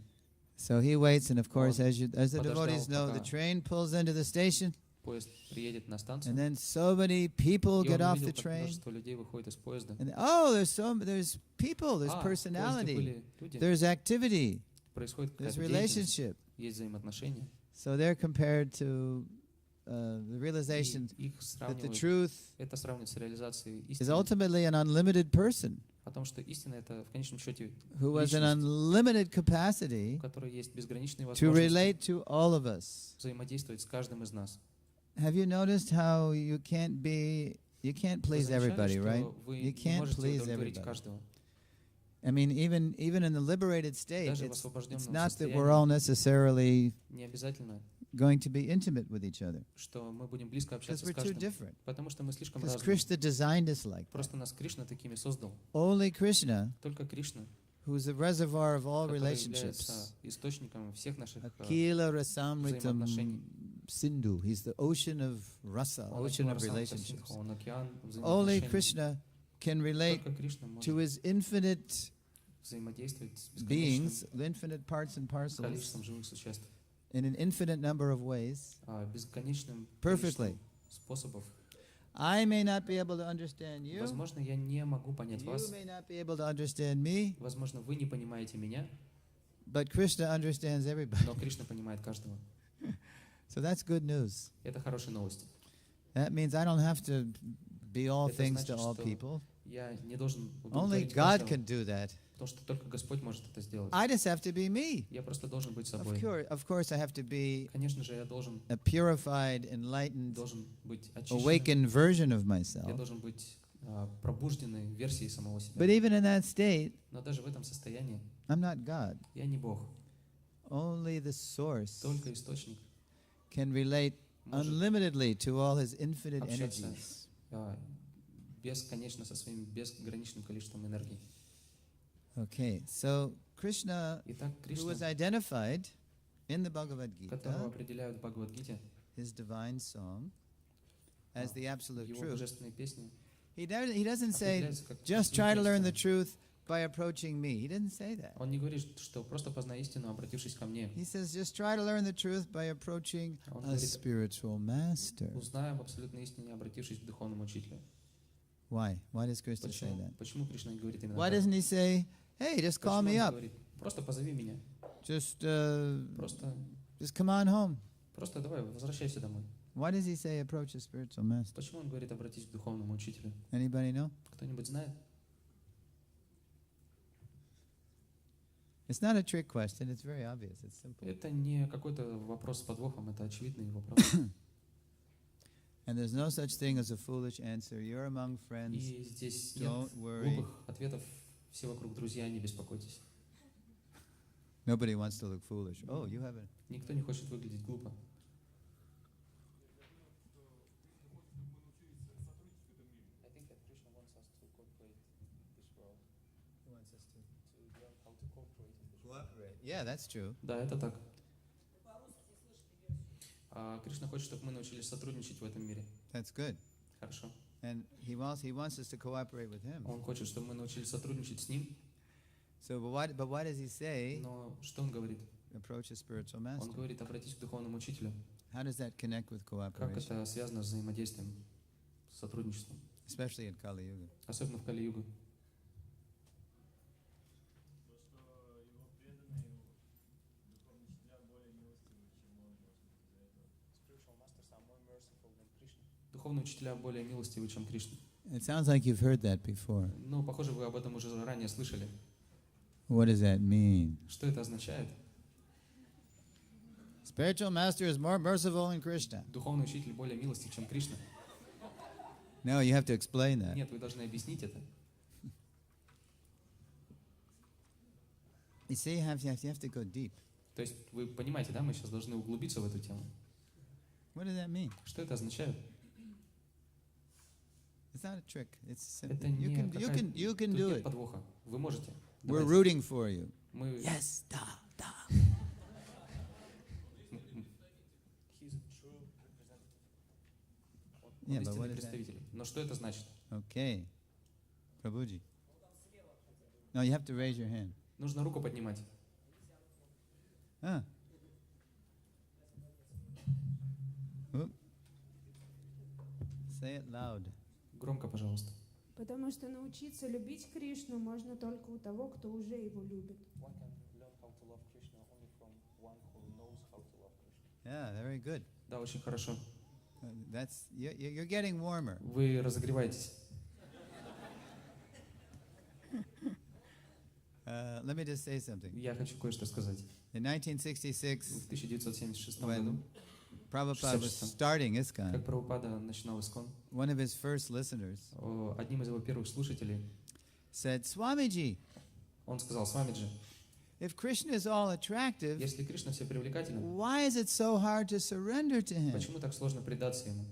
So he waits, and of course, Он as the подождал, devotees know, the пока train pulls into the station, Поезд приедет на станцию, and then so many people и get он off the увидел, как train. множество людей выходит из поезда. And oh, there's people, there's В поезде personality, были люди, there's activity, происходит there's какая-то деятельность, relationship. есть взаимоотношения. So they're compared to the realization И их that the сравнивают, truth это сравнивают с реализацией is истины, ultimately an unlimited person о том, что истина — это в конечном счете who has an личность, unlimited capacity у которой есть безграничные to возможности relate to all of us. взаимодействовать с каждым из нас. Have you noticed how you can't Вы please замечали, everybody, что right? вы You не can't можете please удовлетворить everybody. каждого. I mean, even in the liberated state, Даже в it's освобожденном not that состоянии we're all necessarily не обязательно, going to be intimate with each other, что мы будем близко because общаться we're с too каждым, different. потому что мы слишком Because разные. Krishna designed us like that. Просто нас Кришна такими создал. Only Krishna, Только Кришна, who's the reservoir of all который relationships. является источником всех наших Akila Rasamritam взаимоотношений. Sindhu. He's the ocean of rasa, Он ocean океан of Расамха relationships. Синдху, он океан Only взаимоотношений. Krishna can relate Только Кришна to может his infinite взаимодействовать с beings, бесконечным the infinite parts and parcels, количеством живых существ, in an infinite number of ways. бесконечным Perfectly. количеством способов. I may not be able to understand you. Возможно, я не могу понять You вас. may not be able to understand me, Возможно, вы не понимаете меня, but Krishna understands everybody. но Кришна понимает каждого. So that's good news. Это хорошая новость. That means I don't have to be all Это things to значит, all что people. Я не должен Only удовлетворить God каждого, can do that. потому что только Господь может это сделать. I just have to be me. Я просто должен быть Of собой. course, I have to be Конечно же, я должен a purified, enlightened, быть очищенным. awakened version of Я myself. должен быть пробужденной версией самого себя. But even in that state, Но даже в этом состоянии I'm not God. я не Бог. Only the source Только источник can relate может unlimitedly to all his infinite общаться energies. бесконечно со своим безграничным количеством энергии. Okay, so Krishna, Итак, who was Кришна, identified in the Bhagavad которого Gita, определяют в Бхагавад-гите, his divine song, as the absolute его truth, божественные песни, he doesn't say, определяются как just try to learn the истина. truth by approaching me. He didn't say that. Он не говорит, что просто познай истину, обратившись ко мне. He says, just try to learn the truth by approaching Он a говорит, spiritual master. узнай об абсолютной истине, обратившись к духовному учителю. Why? Why does Krishna say that? Почему Кришна говорит именно Why так? doesn't he say, hey, just call Почему me он up. говорит, просто позови меня, Just просто come on home. давай, возвращайся домой. Why does he say approach a spiritual master? Почему он говорит, обратись к духовному учителю? Anybody know? Кто-нибудь знает? It's not a trick question. It's very obvious. It's simple. Это не какой-то вопрос с подвохом, это очевидный вопрос. And there's no such thing as a foolish answer. You're among friends. И здесь нет Don't worry. глупых ответов. Все вокруг друзья, не беспокойтесь. Nobody wants to look foolish. Oh, you haven't. Никто не хочет выглядеть глупо. Yeah, that's true. Да, это так. Кришна хочет, чтобы мы научились сотрудничать в этом мире. That's good. Хорошо. And he wants us to cooperate with him. Он хочет, чтобы мы научились сотрудничать с ним. So, but why does he say Но что он говорит? approach a spiritual Он master? говорит, обратись к духовному учителю. How does that connect with Как cooperation, это связано с взаимодействием, с сотрудничеством? especially in Kali Yuga? Особенно в Кали-югу. Духовные учителя более милостивы, чем Кришна. It sounds like you've heard that before. Ну, похоже, вы об этом уже ранее слышали. What does that mean? Что это означает? Spiritual master is more merciful than Krishna. Духовный учитель более милостив, чем Кришна. No, you have to explain that. Нет, вы должны объяснить это. You see, you have to go deep. То есть вы понимаете, да, мы сейчас должны углубиться в эту тему. What does that mean? Что это означает? It's not a trick. It's simple. Это не You can Тут do нет it. подвоха. Вы можете. We're Давайте. rooting for you. Мы... Yes, da. Он Yeah, but истинный what is that? представитель. Но что это значит? Okay. Prabhuji. No, you have to raise your hand. Нужно руку поднимать. Ah. Oop. Say it loud. Громко, пожалуйста. Потому что научиться любить Кришну можно только у того, кто уже его любит. Yeah, very good. Да, очень хорошо. That's you're getting warmer. Вы разогреваетесь. Let me just say something. Я хочу кое-что сказать. In 1966, В 1976 when году, Prabhupada was 66. starting ISKCON, как Прабхупада начинал Искон, one of his first listeners одним из его первых слушателей, said, Swamiji, он сказал: Свамиджи, if Krishna is all attractive, если Кришна все привлекательно, why is it so hard to surrender to him? почему так сложно предаться ему?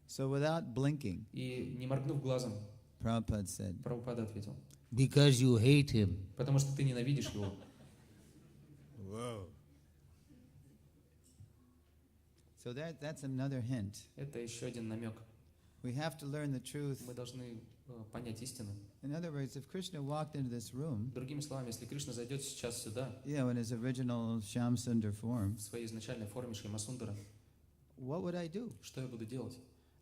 So without blinking, И не моргнув глазом, Prabhupada said, Прабхупада ответил: because you hate him. потому что ты ненавидишь его. Whoa. So that's another hint. Это еще один намек. We have to learn the truth. Мы должны понять истину. In other words, if Krishna walked into this room, Другими словами, если Кришна зайдет сейчас сюда, in his original Shyam Sundar form, в своей изначальной форме Шримасундара, what would I do? что я буду делать?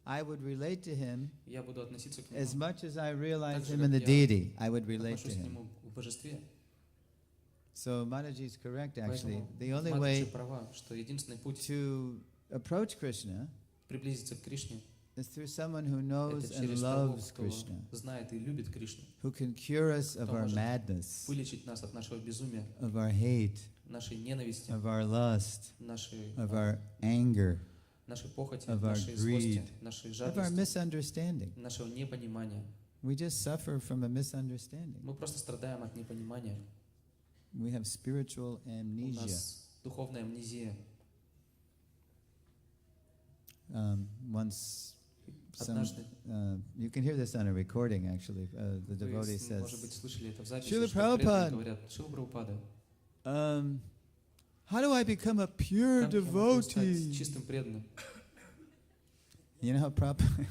I would relate to him Я буду относиться к нему, as much as I realize Так же, him in the как я deity. I would relate to отношусь к him. нему в божестве. So Mataji is correct, actually. Поэтому The only Матаджи way права, что единственный путь to approach Krishna приблизиться к Кришне is through someone who — knows это and через того, loves кто Krishna, знает и любит Кришну, who can cure us of Кто our может madness, вылечить нас от нашего безумия, of our hate, нашей ненависти, of our lust, нашей of our anger, похоти, of our нашей злости, greed, нашей of our жадности, misunderstanding. нашего непонимания. We just suffer from a misunderstanding. Мы просто страдаем от непонимания. We have spiritual У amnesia. нас духовная амнезия. Once Однажды you can hear this on a recording, actually. The devotee вы, может быть, says, слышали это в записи, Шрила что преданные Прабхупада. говорят: Шрила Прабхупада, how do I become a pure как я могу стать devotee? чистым преданным? You know how Prabhupada...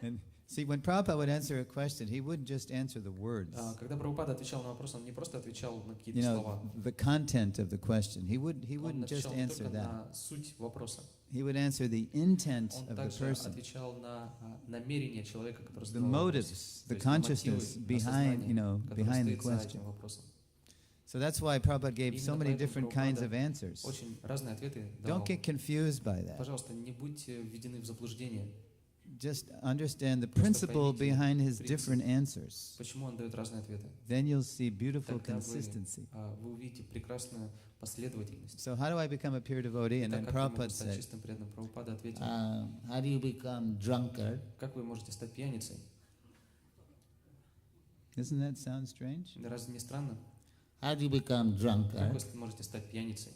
and see, when Prabhupada would answer a question, he wouldn't just answer the words. Когда Прабхупада отвечал на вопрос, он не просто отвечал на какие-то You know, слова. the content of the question. He Он wouldn't just отвечал не answer только that. на суть вопроса. He would answer the intent Он of the также person, отвечал на намерение человека, который the задал вопрос. motives, То the есть на consciousness мотивы, behind, осознание, которое behind the стоит за question. этим вопросом. So that's why Prabhupada gave so Именно many поэтому different kinds Прабхупада of answers. Очень разные ответы Don't давал. get confused by that. Пожалуйста, не будьте введены в заблуждение. Just understand the Просто principle поймите behind his принцип. different answers. Почему он дает разные ответы? Then you'll see beautiful Тогда consistency. вы увидите прекрасную последовательность. So how do I become a pure devotee? And then Итак, как я могу Prabhupada стать said, чистым преданным? Прабхупада ответил: how do you become drunkard? как вы можете стать пьяницей? Doesn't that sound strange? Разве не странно? How do you become Как drunkard? вы можете стать пьяницей?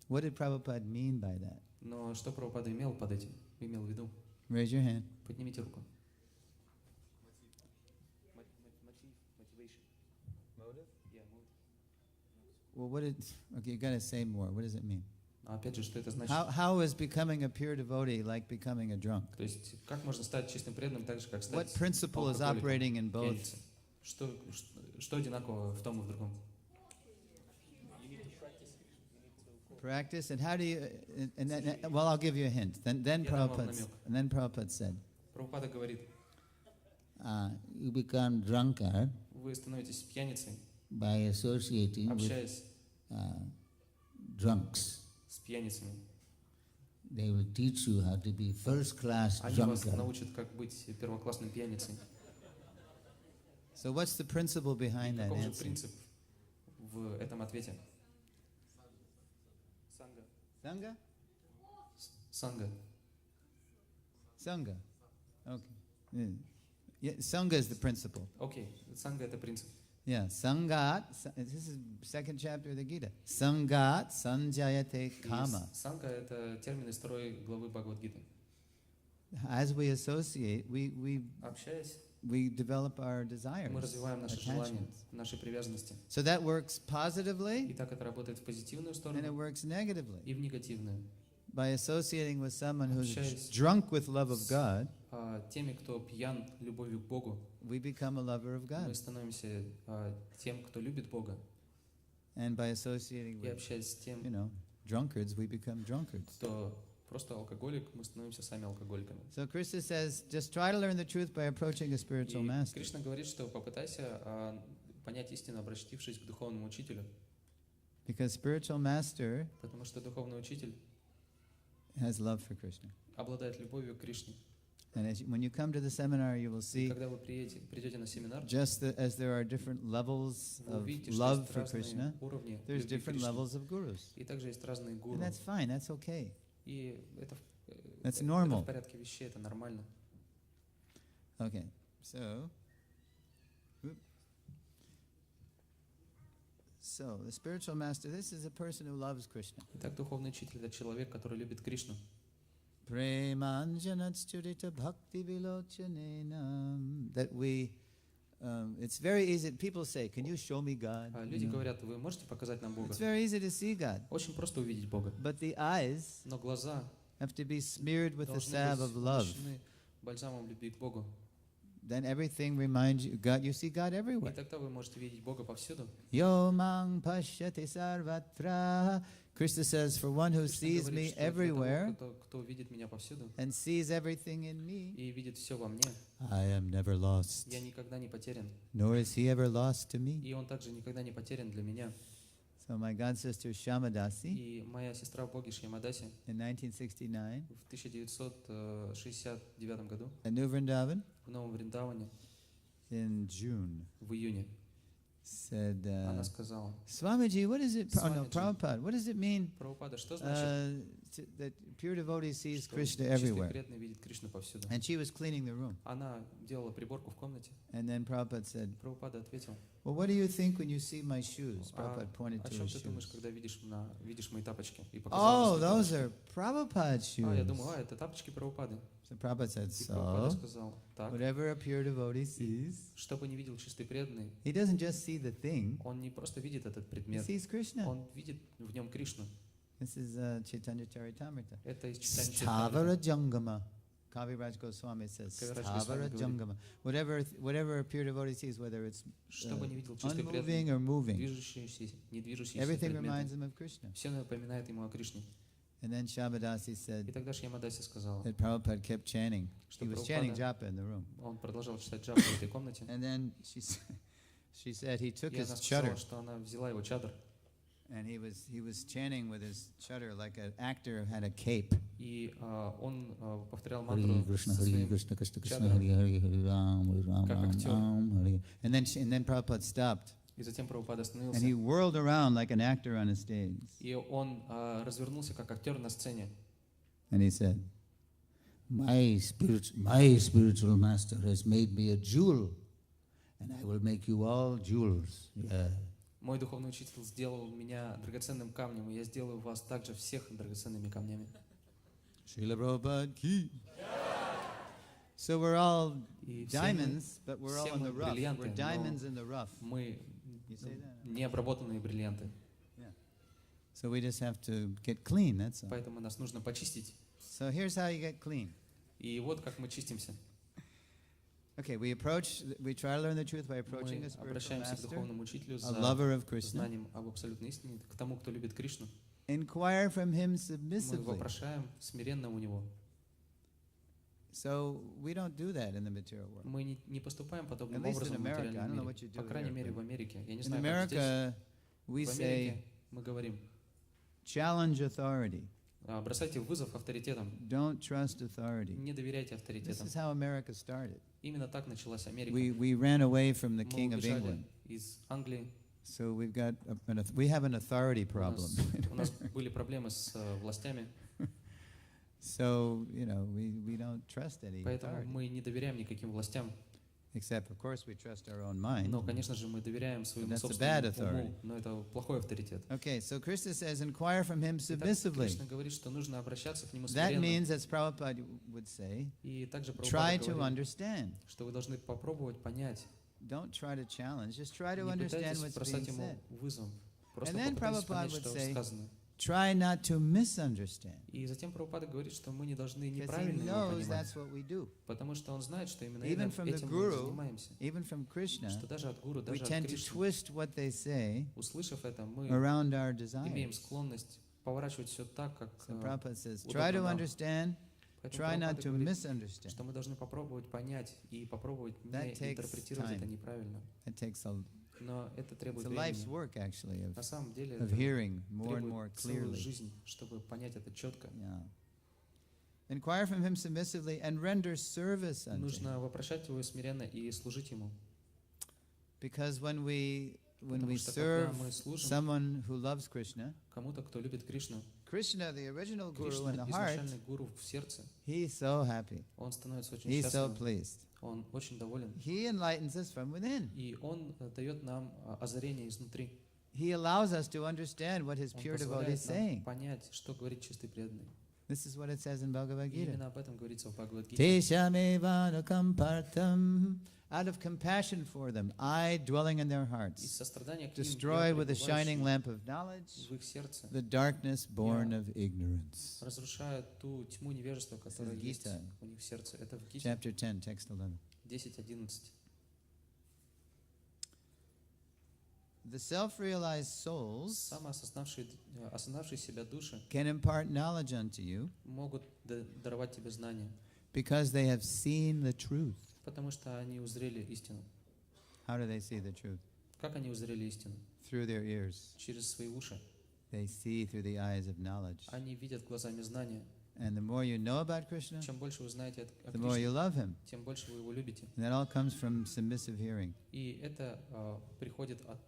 What did Prabhupada mean by that? Но что Прабхупада имел под этим? Имел в виду? Raise your hand. Поднимите руку. Well, okay, you got to say more. What does it mean? Опять же, что это значит? How is becoming a pure devotee like becoming a drunk? То есть, как можно стать чистым преданным так же, как What стать principle is алкоголиком, operating in both? пьяницей? Что одинаково в том и в другом? Practice, and how do you? And then, well, I'll give you a hint. Then Я дам вам Prabhupada намек. said, Прабхупада говорит: you become drunkard вы становитесь пьяницей, by associating with общаясь drunks. с пьяницами. they will teach you how to be first-class Они вас drunkard. научат, как быть первоклассным пьяницей. So what's the principle behind that Каков же answer? принцип в этом ответе? Sangha? Санга. Sangha. Okay. Yeah, Sangha is the principle. Окей, санга это принцип. Yeah, Sangat, this is second chapter of the Gita. Sangat sanjayate kama. Санга это термин из 2 главы Бхагавад-гиты. As we associate, Общаясь, we develop our desires, мы развиваем наши желания, attachments. наши привязанности. So that works И positively так это работает в позитивную and it сторону works negatively. и в негативную. By associating with someone who's Общаясь drunk with love of God, Теми, кто пьян любовью к Богу, we become a lover of мы God. становимся тем, кто любит Бога. And by associating И with, общаясь с тем, drunkards, we become drunkards. кто просто алкоголик, мы становимся сами алкоголиками. So Krishna says, just try to learn the truth by approaching a spiritual И master. Кришна говорит, что попытайся понять истину, обратившись к духовному учителю. Because spiritual master Потому что духовный учитель has love for Krishna. обладает любовью к Кришне. And when you come to the seminar, you will И see, когда вы придете на семинар, just as there are different levels вы of увидите, что love есть for разные Krishna, уровни there's любви к different Кришне. levels of gurus. И также есть разные гуру. And that's fine, that's okay. И это That's это normal. в порядке вещей, это нормально. Okay, so the spiritual master, this is a person who loves Krishna. Итак, духовный учитель — это человек, который любит Кришну. Premanjanatschurita bhakti vilochanenam. That we, it's very easy. People say, "Can you show me God?" Люди говорят, вы можете показать нам Бога? It's very easy to see God, Очень просто увидеть Бога. but the eyes Но глаза have to be smeared with the должны salve быть of love. помещены бальзамом любви к Богу. Then everything reminds you, God. You see God И everywhere. тогда вы можете видеть Бога повсюду. Yo mang pashyati sarvatra. Krishna says, for one who Кришна sees говорит, me что для everywhere того, кто видит меня повсюду and sees everything in me, и видит все во мне, I am never lost. я никогда не потерян. Nor is he ever lost to me. И он также никогда не потерян для меня. So my god sister Shamadasi И моя сестра в Боге Шьямадаси in 1969 в 1969 году at New Vrindavan в Новом Вриндаване in June в июне said, она сказала: Swamiji, what is it? Oh no, Swamiji. Prabhupada, what does it mean Прабхупада, что значит, that pure devotee sees что Krishna чистый everywhere? преданный видит Кришну повсюду? And she was cleaning the room. Она делала приборку в комнате. And then Prabhupada said, Прабхупада ответил: well, what do you think when you see my shoes? Prabhupada pointed о to чем his ты думаешь, shoes. когда видишь мои тапочки? И показал Oh, на свои those тапочки. are Prabhupada's Я shoes. думаю, это тапочки Прабхупады. So Prabhupada said, И Прабхупада so сказал: так, whatever a pure devotee sees, что бы не видел чистый преданный, he doesn't just see the thing, он не просто видит этот he предмет, sees Krishna. он видит в нем Кришну. This is Chaitanya Charitamrita. Это из читания Stavara Чайтаньи. Jangama. Kaviraj Goswami says, Kaviraj Stavara Goswami Jangama. Whatever a pure devotee sees, whether it's Что бы не видел чистый unmoving преданный, or moving, движущиеся, не движущиеся everything reminds предметы, him of Krishna. все напоминает ему о Кришне. And then Shamadasi И said тогда Шьямадаси сказала, that Prabhupada kept chanting. что He was chanting Прабхупада, japa in the room. он продолжал читать джапу в этой комнате, And then she said he took и his она сказала, chadar что она взяла его чадр, and he was chanting with his chadar like an actor had a cape. и он повторял Hare мантру Krishna, со Hare своим Krishna, Krishna Krishna, чадром. Hare Hare, Hare Ram, Как Ram актер. Ram, Hare. And then Prabhupada stopped И затем Прабхупада and остановился, he whirled around like an actor on a stage. и он развернулся как актер на сцене. And he said, my spiritual master has made me a jewel, and I will make you all jewels. Yeah. Мой духовный учитель сделал меня драгоценным камнем, и я сделаю вас также всех драгоценными камнями. Srila Prabhupada ki. So we're all И diamonds, but we're all все in мы the rough. бриллианты, We're но diamonds in the rough. мы You say that? необработанные бриллианты, So we just have to get clean, that's all. поэтому нас нужно почистить. So here's how you get clean. И вот как мы чистимся. Okay, we try to learn the truth by approaching Мы a spiritual обращаемся к master, духовному учителю a за lover of Krishna. знанием об абсолютной истине, к тому, кто любит Кришну. Inquire from him Мы submissively. вопрошаем смиренно у него. So we don't do that in the material world. Мы не поступаем подобным At least in образом в America. I материальном don't know мире. what you do По крайней here, мере, but в Америке. Я не In знаю, как здесь. America, we В say Америке мы говорим: challenge authority. Бросайте вызов авторитетам. Don't trust authority. Не доверяйте This авторитетам. is how America started. Именно так началась Америка. We ran away from the Мы King of убежали England. из Англии. So we have an authority problem. У нас были проблемы с властями, So, we don't trust any поэтому authority. мы не доверяем никаким властям. Except, of course, we trust our own mind. Но, конечно же, мы доверяем своему That's a bad собственному authority. уму, но это плохой авторитет. Okay, so Krishna says, inquire from him Итак, submissively. Кришна говорит, что нужно обращаться к нему That смиренно. means, as Prabhupada would say, И также try Прабхупада to говорит, understand. что вы должны попробовать понять. Don't try to challenge, just try to Не understand пытайтесь what's бросать being ему said. вызов. Просто And then попытайтесь Prabhupada понять, would что say, сказано. Try not to misunderstand. И затем Прабхупада говорит, что мы не должны Because he неправильно его knows понимать, that's what we do. потому что он знает, что именно Even from the этим мы и Guru, занимаемся. even from Krishna, Что даже от Гуру, we даже от tend to Кришны, twist what they say услышав это, мы around our имеем desires. склонность поворачивать все так, как So Prabhupada says, удобно try to нам. understand, Поэтому try not Прабхупада to говорит, misunderstand. что мы должны попробовать понять и попробовать That не takes интерпретировать это time. It неправильно. takes Но это it's требует a life's времени. work, actually, На самом деле of это hearing more and more требует целую clearly. жизнь, чтобы понять это четко. Yeah. Inquire from him submissively and render service unto him. Нужно вопрошать его смиренно и служить ему. Because when we Потому что serve когда мы служим someone who loves Krishna, кому-то, кто любит Кришну, Krishna, the original guru Кришна, in the heart, изначальный гуру в сердце, he's so happy. он становится очень He's so счастливым, pleased. он очень доволен. He enlightens us from within. И он дает нам озарение изнутри. He allows us to understand what his Он pure devotee is позволяет нам saying. понять, что говорит чистый преданный. This is what it says in Bhagavad И Gita. именно об этом говорится в Бхагавад-гите. Teshamevadakam partam. Out of compassion for them, I, dwelling in their Из hearts, сострадания к ним, destroy я, with the shining пребывающий lamp of knowledge в их сердце, the darkness born of ignorance. разрушая ту тьму невежества, которая есть Гита. у них в сердце. Это в Гите Chapter 10, text 11. 10:11. The self-realized souls Осознавшие себя души can impart knowledge unto you могут даровать тебе знания, because they have seen the truth. потому что они узрели истину. How do they see the truth? Как они узрели истину? Through their ears. Через свои уши. They see through the eyes of knowledge. Они видят глазами знания. And the more you know about Krishna, Чем больше вы знаете о the more Кришне, you love him. тем больше вы его любите. And that all comes from submissive hearing. И это приходит от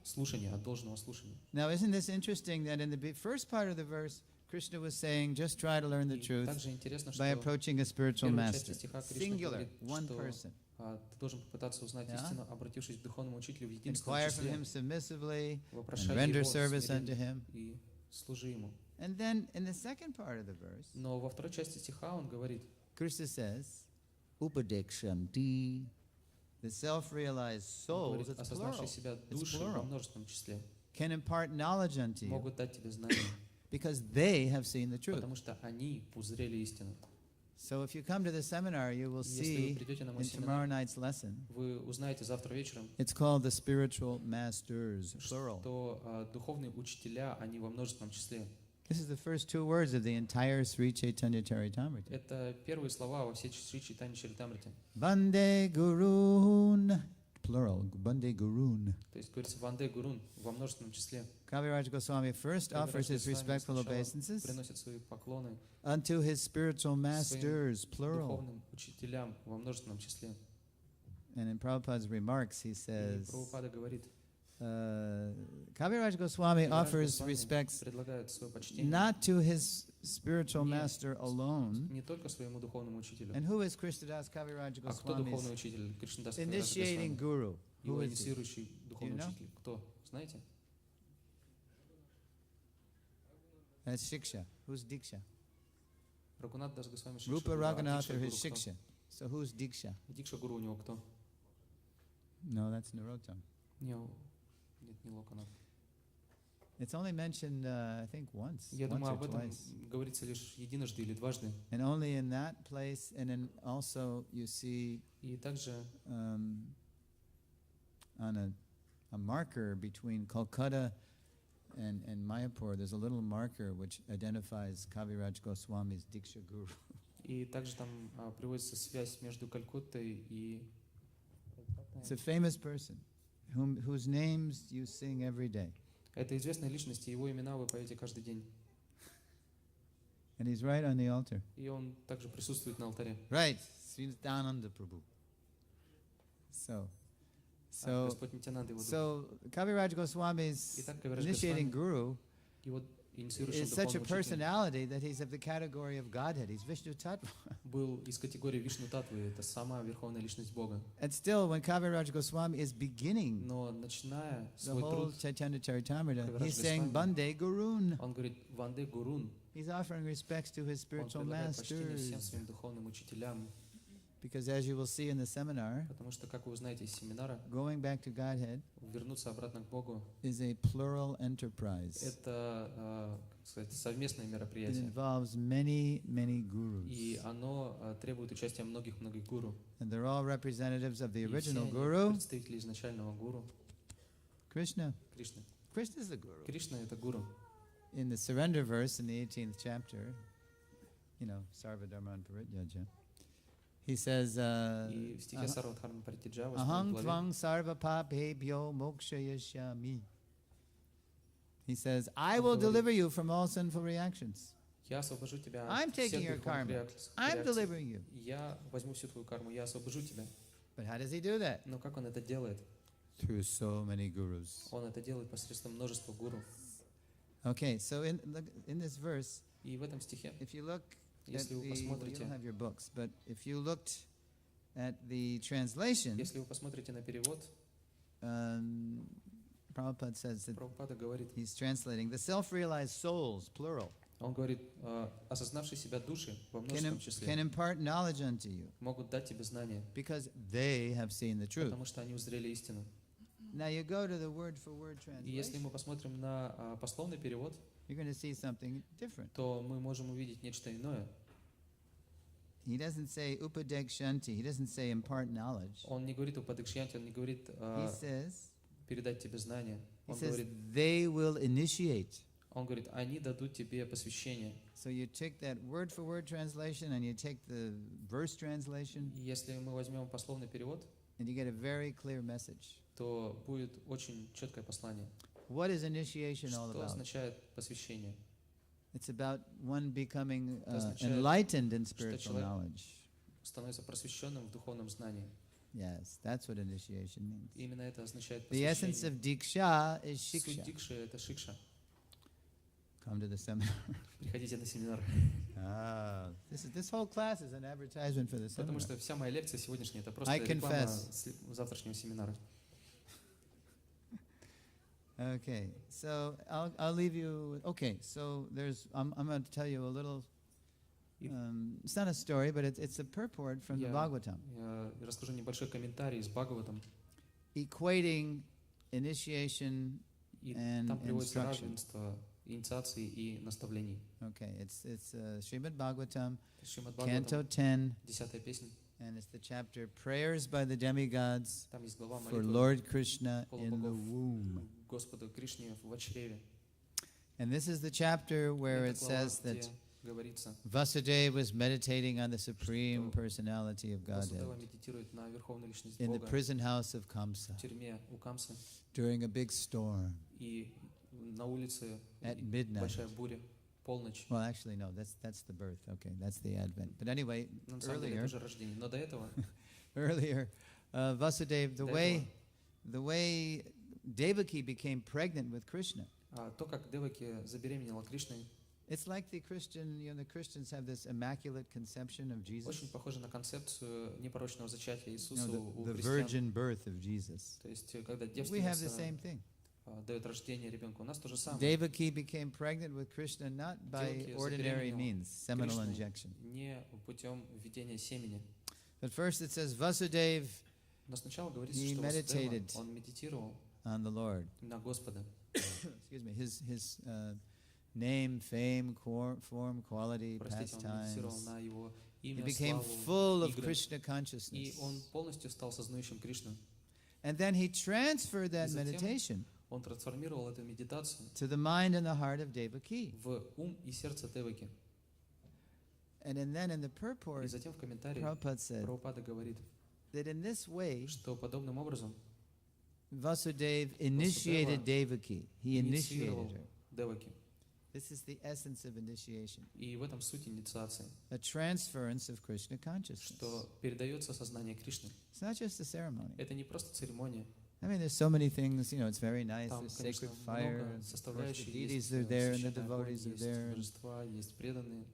слушания, от должного слушания. Now, isn't this interesting that in the first part of the verse, Krishna was saying, just try to learn the И truth также интересно, что by в approaching a spiritual первой части master. стиха Кришна Singular, говорит, one что person. ты должен попытаться узнать Yeah. истину, обратившись к духовному учителю в единственном Inquire from him числе, submissively and вопрошай render его service смиренно unto him. и служи ему. And then in the second part of the verse, Но во второй части стиха он говорит, Krishna says, Upadekshanti, the self-realized он souls, говорит, it's осознавшие plural, себя It's души plural. во множественном числе, can impart knowledge unto you могут дать тебе знания, because they have seen the truth. потому что они узрели истину. So if you come to the seminar, you will Если вы see придете на мой in tomorrow семинар, night's lesson, вы узнаете завтра вечером, it's called the spiritual masters, plural. что духовные учителя, они во множественном числе. This is the first two words of the entire Sri Chaitanya Charitamrita. Это первые слова во всей Шри Чайтанья Чаритамрите. Bande Gurun, plural, Bande Gurun. То есть говорится Ванде Гурун во множественном числе. Kaviraj Goswami first offers his Госвами respectful сначала obeisances приносит свои поклоны unto his spiritual masters, plural. духовным учителям во множественном числе. And in Prabhupada's remarks, he И says, Прабхупада говорит, Kaviraj Goswami Кавирадж offers Госвами respects предлагает свое почтение not to his spiritual Не master alone. не только своему духовному учителю. And who is Krishnadas Kaviraj А кто духовный Goswami's учитель? Кришнадас initiating Кавирадж guru? Who Его is he? инициирующий духовный Do you know? учитель. Кто? Знаете? That's Shiksha. Who's Diksha? Рагунат Дас Госвами Шикша Rupa Гуру. А Raghunath Дикша or Гуру his кто? Shiksha. So who's Diksha? Дикша Гуру у него кто? No, that's Narottam. Нет, не Локанат. It's only mentioned, I think, once Я думаю, or об этом twice. говорится лишь единожды или дважды. And only in that place, and then also you see И также on a marker between Kolkata and Mayapur, there's a little marker which identifies Kaviraj Goswami's Diksha Guru. И также там приводится связь между Калькуттой и... It's a famous person whose names you sing every day. Это известная личность, и его имена вы поете каждый день. And he's right on the altar. И он также присутствует на алтаре. Right. Srinithananda Prabhu. Господь Нитянанда его дух. So Kaviraj Goswami's Итак, Кавирадж initiating Госвами, guru его инициирующим is such a духовным учителем, personality that he's of the category of Godhead. He's Vishnu Tattva. был из категории Вишну Татвы, это сама Верховная Личность Бога. And still, when Kaviraj Goswami is beginning Но начиная the свой whole труд, Chaitanya Charitamrita, Kaviraj he's saying Goswami, Bande Gurun. он говорит «Ванде Гурун», He's offering respects to his он spiritual предлагает почтение всем masters. своим духовным учителям, Because as you will see in the seminar, потому что, как вы узнаете из семинара, going back to Godhead вернуться обратно к Богу is a plural enterprise. это, как сказать, совместное It мероприятие, involves many, many gurus. и оно требует участия многих-многих гуру. And they're all representatives of the И все original они guru, представители изначального гуру Krishna. Кришны. Krishna is the guru. Кришна — это гуру. In the surrender verse in the 18th chapter, Sarvadharman Parityaja, he says, И в стихе Сарвадхарма Паритяджа, в 8 Aham главе, tvang sarva papebhyo mokshayashyami. He says, I will deliver you from all sinful reactions. я освобожу тебя I'm от всех taking your греховных karma. реакций. I'm delivering you. Я возьму всю твою карму, я освобожу тебя. But how does he do that? Но как он это делает? Through so many gurus. Он это делает посредством множества гуру. Okay, so in this verse, И в этом стихе, if you look at если вы the, well, you посмотрите, don't have your books, but if you looked at the translation, если вы посмотрите на перевод, Prabhupada says that Прабхупада говорит, he's translating the self-realized souls, plural, он говорит, осознавшие себя души во can множественном числе impart knowledge unto you могут дать тебе знания, because they have seen the truth. потому что они узрели истину. Now you go to the word-for-word И если translation, мы посмотрим на пословный перевод, you're going to see something different. то мы можем увидеть нечто иное. He doesn't say upadekshanti, he doesn't say impart knowledge. Он не говорит о падыкшьянте, он не говорит He says, передать тебе знания. Он says говорит, they will initiate. они дадут тебе посвящение. So you take that word-for-word translation and you take the verse translation И если мы возьмем пословный перевод, and you get a very clear message. то будет очень четкое послание. What is initiation all Что about? означает посвящение? It's about one becoming означает, enlightened in что spiritual человек knowledge. Становится просвещенным в духовном знании. Yes, that's what initiation means. Именно это означает The essence посвящение. of diksha is Суть shiksha. дикши — это шикша. Come to the seminar. Приходите на семинар. This whole class is an advertisement for the Потому seminar. что вся моя лекция сегодняшняя — это просто I реклама confess. завтрашнего семинара. Okay, so I'll leave you. Okay, so I'm going to tell you a little. It's not a story, but it's a purport from the Bhagavatam. Я расскажу небольшой комментарий из Бхагаватам. Equating initiation И and там приводится instruction. равенство инициации и наставлений. Okay, it's Srimad Bhagavatam, Шримад Canto Бхагаватам, 10, 10-я песня. and it's the chapter Prayers by the Demigods Там есть глава for молитвы Lord Krishna in the полубогов womb. Господу Кришне в чреве. And this is the chapter where it Это глава, says that где говорится, Vasudeva was meditating on the supreme что personality of Godhead Васудева медитирует на Верховную Личность in the Бога prison house of Kamsa в тюрьме у Камсы, during a big storm и на улице at midnight. большая буря, полночь. Well, actually, no, that's the birth. Okay, that's the Advent. But anyway, На самом деле earlier, это уже рождение. Но до этого, Vasudeva, до the way Devaki became pregnant with Krishna, то, как Деваки забеременела Кришной, it's like the Christians have this immaculate conception of Jesus, очень похоже на концепцию непорочного зачатия Иисуса the у христиан. virgin birth of Jesus. То есть, когда We have the девственница same thing. дает рождение ребенку, у нас то же самое. Devaki became pregnant with Krishna not by Devaki ordinary забеременела means, seminal Кришной injection. не путем введения семени. But first it says Vasudeva Но сначала говорится, He что meditated. Васудева, он медитировал on the Lord. на Господа. Excuse me, his name, fame, form, quality, Простите, он медитировал pastimes. на его He имя, became славу, full of игры. Krishna И consciousness. он полностью стал сознающим Кришну. And then he transferred that И затем meditation он трансформировал эту медитацию to the mind and the heart of Devaki. в ум и сердце Деваки. And then in the И purport, затем в комментарии Prabhupada said Прабхупада говорит, that in this way, что подобным образом Vasudeva initiated Devaki. He initiated инициировал her. Деваки. This is the essence of initiation. И в этом суть инициации, A transference of Krishna consciousness. что передается сознание Кришны. It's not just a ceremony. Это не просто церемония. I mean, there's so many things, it's very nice. Там, There's конечно, sacred fire. много And of course, the составляющих. deities Есть are there and the священный огонь, devotees are есть there. божества, есть преданные.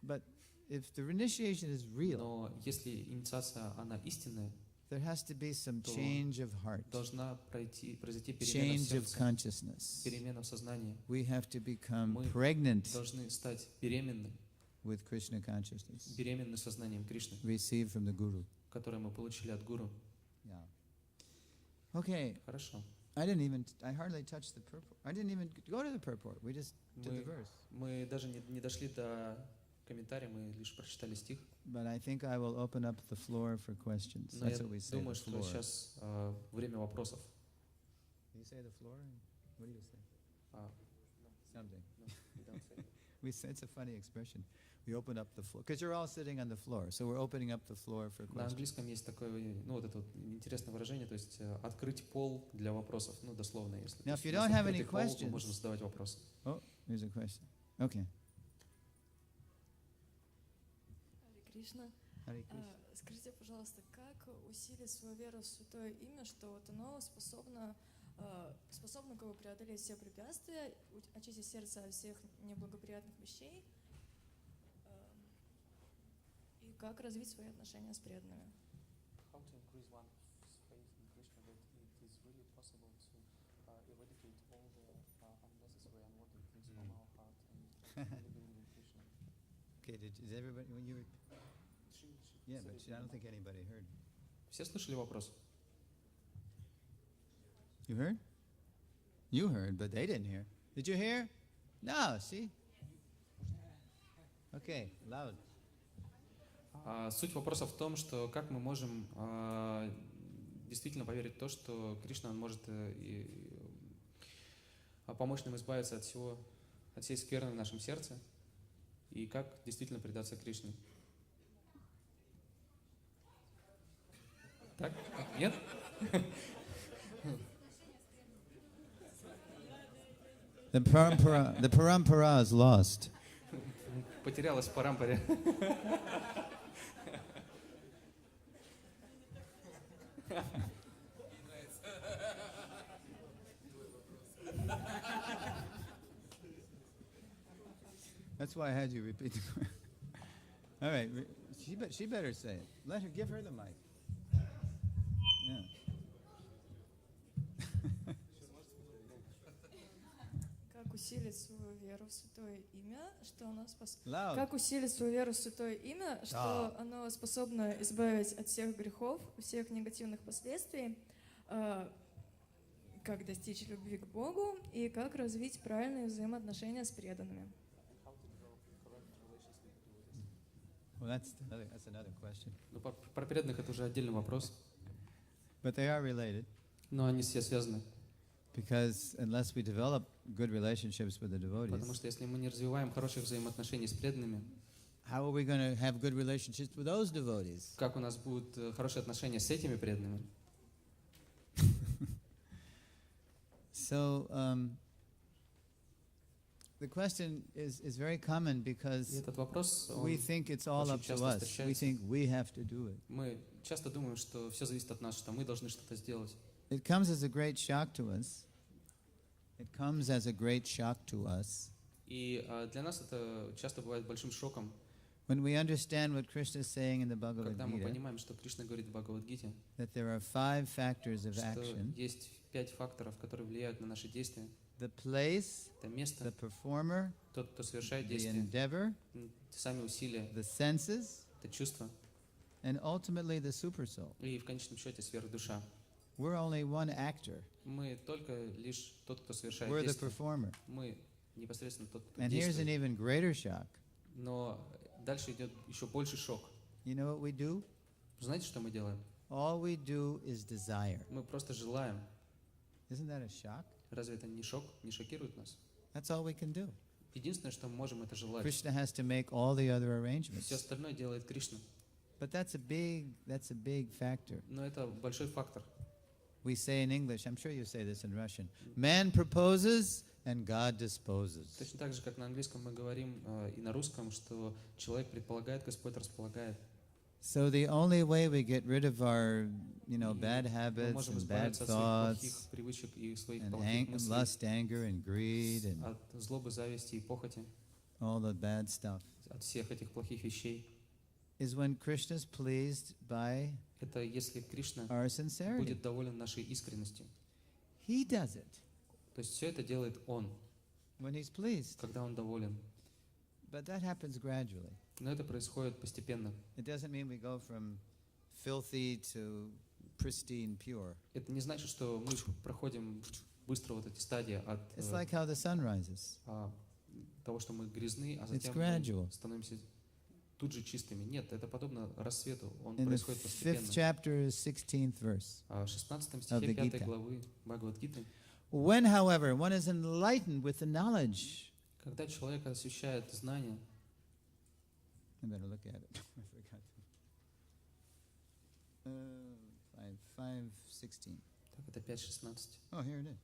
But if the initiation is real, Но если инициация, она истинная, there has to be some то change of heart, должна произойти перемена в change of сердце, consciousness. перемена в сознании. We have to become Мы pregnant должны стать беременны, with Krishna consciousness, беременны сознанием Кришны, received from the Guru. которое мы получили от Гуру. Yeah. Okay, Хорошо. I hardly touched the purport. I didn't even go to the purport. We just did the verse. Мы даже не дошли до комментария, мы лишь прочитали стих. But I think I will open up the floor for questions. Но я That's what we say, думаю, the что floor. сейчас время вопросов. You say the floor? What do you say? А, Something. no, we don't say. We say it's a funny expression. We open up the floor. Because you're all sitting on the floor. So we're opening up the floor for На questions. английском есть такое, вот это вот интересное выражение, то есть открыть пол для вопросов, дословно, если. Now, То if есть you у нас don't have any открытый пол, questions- мы можем задавать вопросы. Oh, here's a question. Okay. Харе Кришна. Hare Krishna. Скажите, пожалуйста, как усилить свою веру в Святое Имя, что вот оно способно как бы преодолеть все препятствия, очистить сердце от всех неблагоприятных вещей, и как развить свои отношения с преданными? How to increase one's faith in Krishna that it is really possible to eradicate all the unnecessary unwanted things from our heart and really believe in Krishna. Okay, is everybody, when you were, yeah, but I don't think anybody heard. Все слышали вопрос? You heard? You heard, but they didn't hear. Did you hear? No, see? Okay, loud. Суть вопроса в том, что как мы можем действительно поверить в то, что Кришна он может помочь нам избавиться от всей скверны в нашем сердце, и как действительно предаться Кришне. Так? Нет? The parampara is lost. Потерялась в парампаре. That's why I had you repeat the question. All right, she better say it. Give her the mic. Yeah. Как усилить свою веру в Святое Имя, что оно Loud. Как усилить свою веру в Святое Имя, что оно способно избавить от всех грехов, всех негативных последствий, как достичь любви к Богу и как развить правильные взаимоотношения с преданными. Well, that's another question. Про преданных это уже отдельный вопрос, But they are related но они все связаны. because unless we develop good relationships with the Потому devotees, что если мы не развиваем хороших взаимоотношений с преданными, how are we going to have good relationships with those devotees? как у нас будут хорошие отношения с этими преданными? So the question is very common И because этот вопрос, we think it's all очень up to часто us. We встречается. think we have to do it. Мы часто думаем, что все зависит от нас, что мы должны что-то сделать. It comes as a great shock to us. It comes as a great shock to us И для нас это часто бывает большим шоком, when we understand what Krishna is saying in the Bhagavad когда мы Gita, понимаем, что Кришна говорит в Бхагавад-гите, that there are 5 factors of что action: есть 5 факторов, которые влияют на наши действия. the place, Это место, the performer, тот, кто совершает the действие, endeavor, сами усилия, the senses, это чувство, and ultimately the supersoul. и в конечном счете сверхдуша. We're only one actor. Мы только лишь тот, кто совершает We're the действие. performer. Мы непосредственно тот, кто And here's an действует. even greater shock. Но дальше идет еще больше шок. You know what we do? Знаете, что мы делаем? All we do is desire. Мы просто желаем. Isn't that a shock? Разве это не шок? Не шокирует нас? That's all we can do. Единственное, что мы можем, это желать. Krishna has to make all the other arrangements. Все остальное делает Кришна. But that's a big factor. Но это большой фактор. We say in English, I'm sure you say this in Russian, man proposes, and God disposes. Точно так же, как на английском мы говорим и на русском, что человек предполагает, Господь располагает. So the only way we get rid of our, И bad мы habits можем and bad избавиться от своих плохих thoughts привычек и своих and плохих мыслей, lust, anger, and greed and от злобы, зависти и похоти, all the bad stuff, от всех этих плохих вещей. is when Krishna is pleased by Это если Кришна our sincerity. будет доволен нашей искренностью. He does it То есть все это делает Он, when he's pleased. когда Он доволен. But that happens gradually. Но это происходит постепенно. It doesn't mean we go from filthy to pristine pure. Это не значит, что мы проходим быстро вот эти стадии от It's like how the sun rises. того, что мы грязны, а It's затем gradual. мы становимся тут же чистыми. Нет, это подобно рассвету, он In the происходит 5th постепенно. chapter, 16th verse. В 16 of стихе the 5 Gita. главы Бхагавад-гиты, When, however, one is enlightened with the knowledge. когда человек освещает знание, I better look at it. I forgot. 5:16. так это 5.16. Oh, here it is.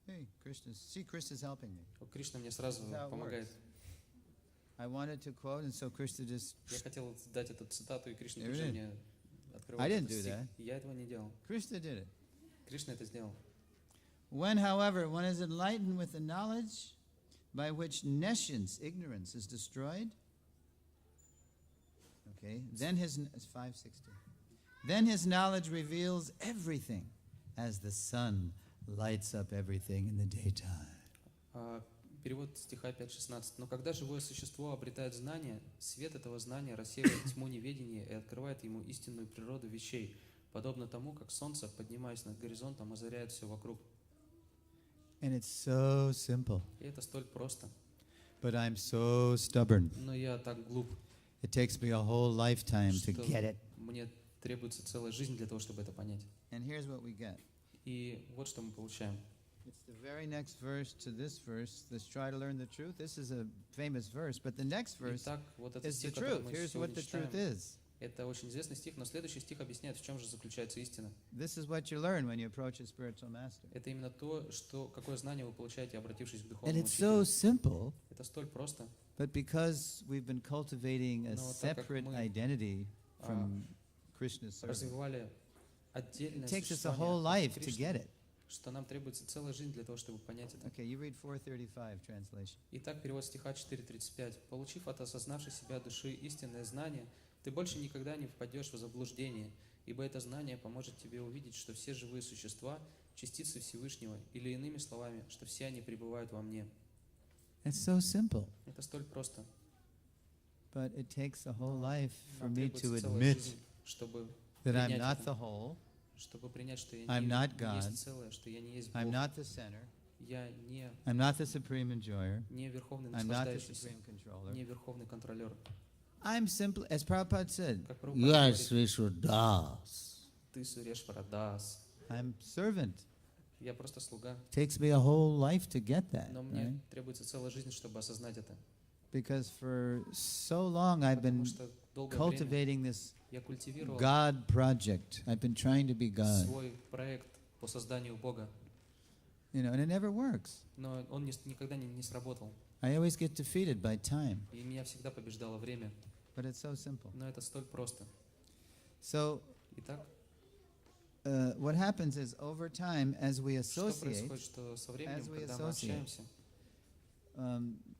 Hey, Krishna. See, Krishna's helping me. Кришна мне сразу That's how it помогает. I wanted to quote, and so Krishna just. Я хотел дать эту цитату, и Кришна There тоже it is. мне I открывал didn't этот do стих. that. И я этого не делал. Krishna did it. Кришна это сделал. When, however, one is enlightened with the knowledge by which nescience, ignorance, is destroyed. Okay, then it's 5:60. Then his knowledge reveals everything, as the sun lights up everything in the daytime. Перевод стиха 5.16. «Но когда живое существо обретает знание, свет этого знания рассеивает тьму неведения и открывает ему истинную природу вещей, подобно тому, как солнце, поднимаясь над горизонтом, озаряет все вокруг». And it's so simple, И это столь просто. but I'm so stubborn. Но я так глуп, It takes me a whole lifetime to что get it. мне требуется целая жизнь для того, чтобы это понять. And here's what we get. И вот что мы получаем. It's the very next verse to this verse. Let's try to learn the truth. This is a famous verse, but the next verse Итак, вот этот is the стих, который truth. мы Here's what сегодня the truth читаем, is. это очень известный стих, но следующий стих объясняет, в чем же заключается истина. This is what you learn when you approach a spiritual master. Это именно то, какое знание вы получаете, обратившись к And духовному it's so учителю. simple, Это столь просто. but because we've been cultivating a Но так как separate мы, identity from Krishna's service, развивали отдельное it takes us a whole life to get it. что нам требуется целая жизнь для того, чтобы понять это. Okay, you read 435 translation. Итак, перевод стиха 4.35. «Получив от осознавшей себя души истинное знание, ты больше никогда не впадешь в заблуждение, ибо это знание поможет тебе увидеть, что все живые существа – частицы Всевышнего, или иными словами, что все они пребывают во мне». It's so simple, Это столь просто. but it takes a whole life for Нам me to требуется целая admit жизнь, чтобы that I'm принять not это. the whole, Чтобы принять, что я I'm не not есть God. целое, что я не есть I'm Бог, not the center, я I'm not the supreme enjoyer, не верховный I'm not the наслаждающийся, supreme controller. не верховный контролер. I'm simply, as Prabhupada said, Как you Прабхупада are говорит, Srishwadas. ты Сурешвара дас. I'm servant. Я просто слуга, Takes me a whole life to get that, но right? мне требуется целая жизнь, чтобы осознать это. Because for so long I've Потому been что долгое время cultivating this я культивировал God project. I've been trying to be God, свой проект по созданию Бога, and it never works. но он никогда не сработал. I always get defeated by time, И меня всегда побеждало время. but it's so simple. Но это столь просто. So Итак, what happens is over time, as we что associate, происходит, что со временем, as we когда мы associate, общаемся,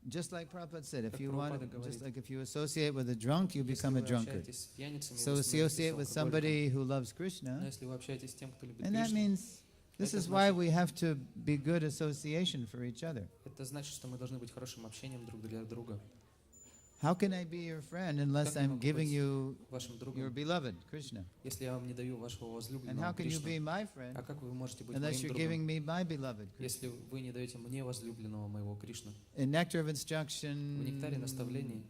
just like Prabhupada said, if Как you want, Прабхупада just говорит, like if you associate with a drunk, you если become a вы drunkard. общаетесь с пьяницами, So вы associate становитесь with алкоголиком. somebody who loves Но Krishna, если вы общаетесь с тем, кто любит and that Кришну, means this это is why значит- we have to be good association for each other. это значит, что мы должны быть хорошим общением друг для друга. How can I be your friend unless Как я I'm могу giving быть you вашим your другом, beloved Krishna? если я вам не даю вашего And возлюбленного how can you Кришну? be my friend А как вы можете быть unless моим you're giving другом, me my beloved Krishna? если вы не даете мне возлюбленного моего Кришну? In Nectar of В Instruction, нектаре наставлений,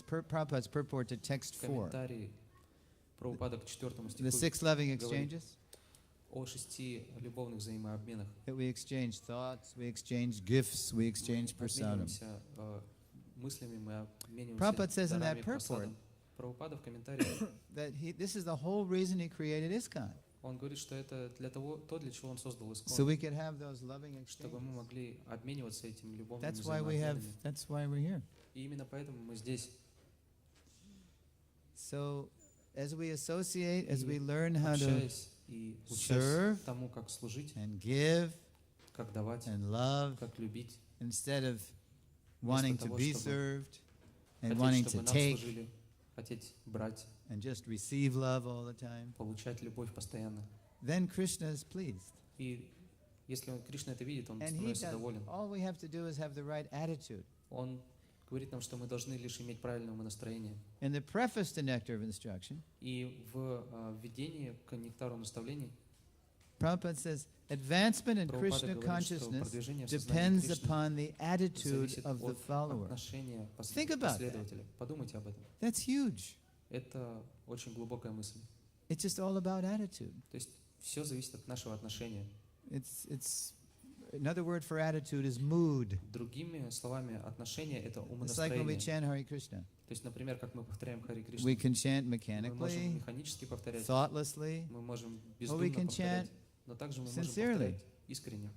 Prabhupada's purport to text в 4, комментарии Прабхупада к 4 the стиху 6 loving говорит exchanges, о 6 любовных взаимообменах. that we exchange thoughts, we exchange gifts, we exchange Мы prasadam. обмениваемся мыслями, мы обмениваемся Prabhupada says in дарами that просадом. purport Прабхупада в комментариях that this is the whole reason he created ISKCON. Он говорит, что это для того, для чего он создал So искон, we could have those loving чтобы мы exchanges. могли обмениваться этими любовными That's why we have. взаимоотношениями. That's why we're here. И именно поэтому мы здесь. So, as we associate, as И we learn how to Общаясь и serve учась тому, как служить, and give как давать, and love, как любить, instead of wanting to того, be чтобы served and wanting хотеть, to чтобы нам take служили, хотеть брать, and just receive love all the time, получать любовь постоянно. then Krishna is pleased. И если Кришна это видит, он And he становится does. доволен. All we have to do is have the right attitude. Он говорит нам, что мы должны лишь иметь правильное умонастроение. In the preface to Nectar of Instruction, И в введении к нектару наставлений Prabhupada says, advancement in Прабхупада Krishna говорит, что consciousness продвижение в сознании depends Кришны upon the attitude зависит of the от follower. отношения Think about последователя. Подумайте об этом. That's huge. Это очень глубокая мысль. It's just all about attitude. То есть все зависит от нашего отношения. It's another word for attitude is mood. Другими словами, отношение — это It's like when we умонастроение. chant Hare Krishna. То есть, например, как мы повторяем Хари Кришна, We can chant мы можем mechanically, механически повторять, thoughtlessly, мы можем or we бездумно can повторять, chant но также мы можем sincerely. повторять искренне.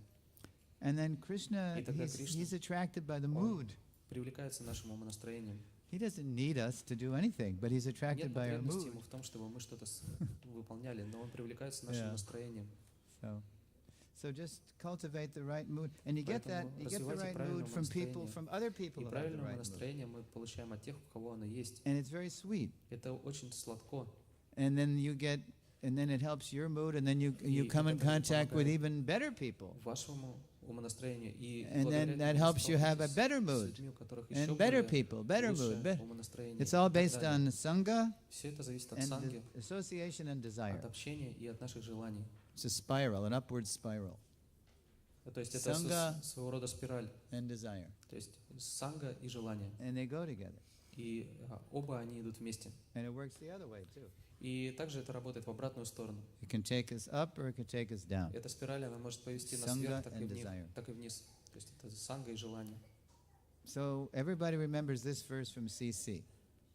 And then Krishna, И тогда Кришна, he's attracted by the он mood. привлекается нашим умонастроением. He doesn't need us to do anything, but he's attracted Нет by our потребности mood. ему в том, чтобы мы что-то выполняли, но он привлекается нашим Yeah. настроением. So just cultivate the right mood, and you get that. Поэтому You get the развивайте right правильное mood from people, умонастроение. from other people И who have the правильное right mood, настроение мы получаем от тех, у кого оно есть. and it's very sweet. Это очень сладко. And then you get, and then it helps your mood, and then you И come in это также contact with помогает even better people, Вашему умонастроению. И and then that helps you have a better с mood, людьми, у которых еще and better более people, better mood. лучшее умонастроение. It's all и так based далее. on sangha Все это зависит от and санги, association and от desire. общения и от наших желаний. It's a spiral, an upward spiral, То есть это Санга своего рода спираль. and desire, То есть санга и желание. and they go together. И оба они идут вместе. And it works the other way too. И также это работает в обратную сторону. It can take us up or it can take us down. Эта спираль, она может повести нас Санга вверх, так и and вниз. desire. Так и вниз. То есть это санга и желание. So everybody remembers this verse from CC,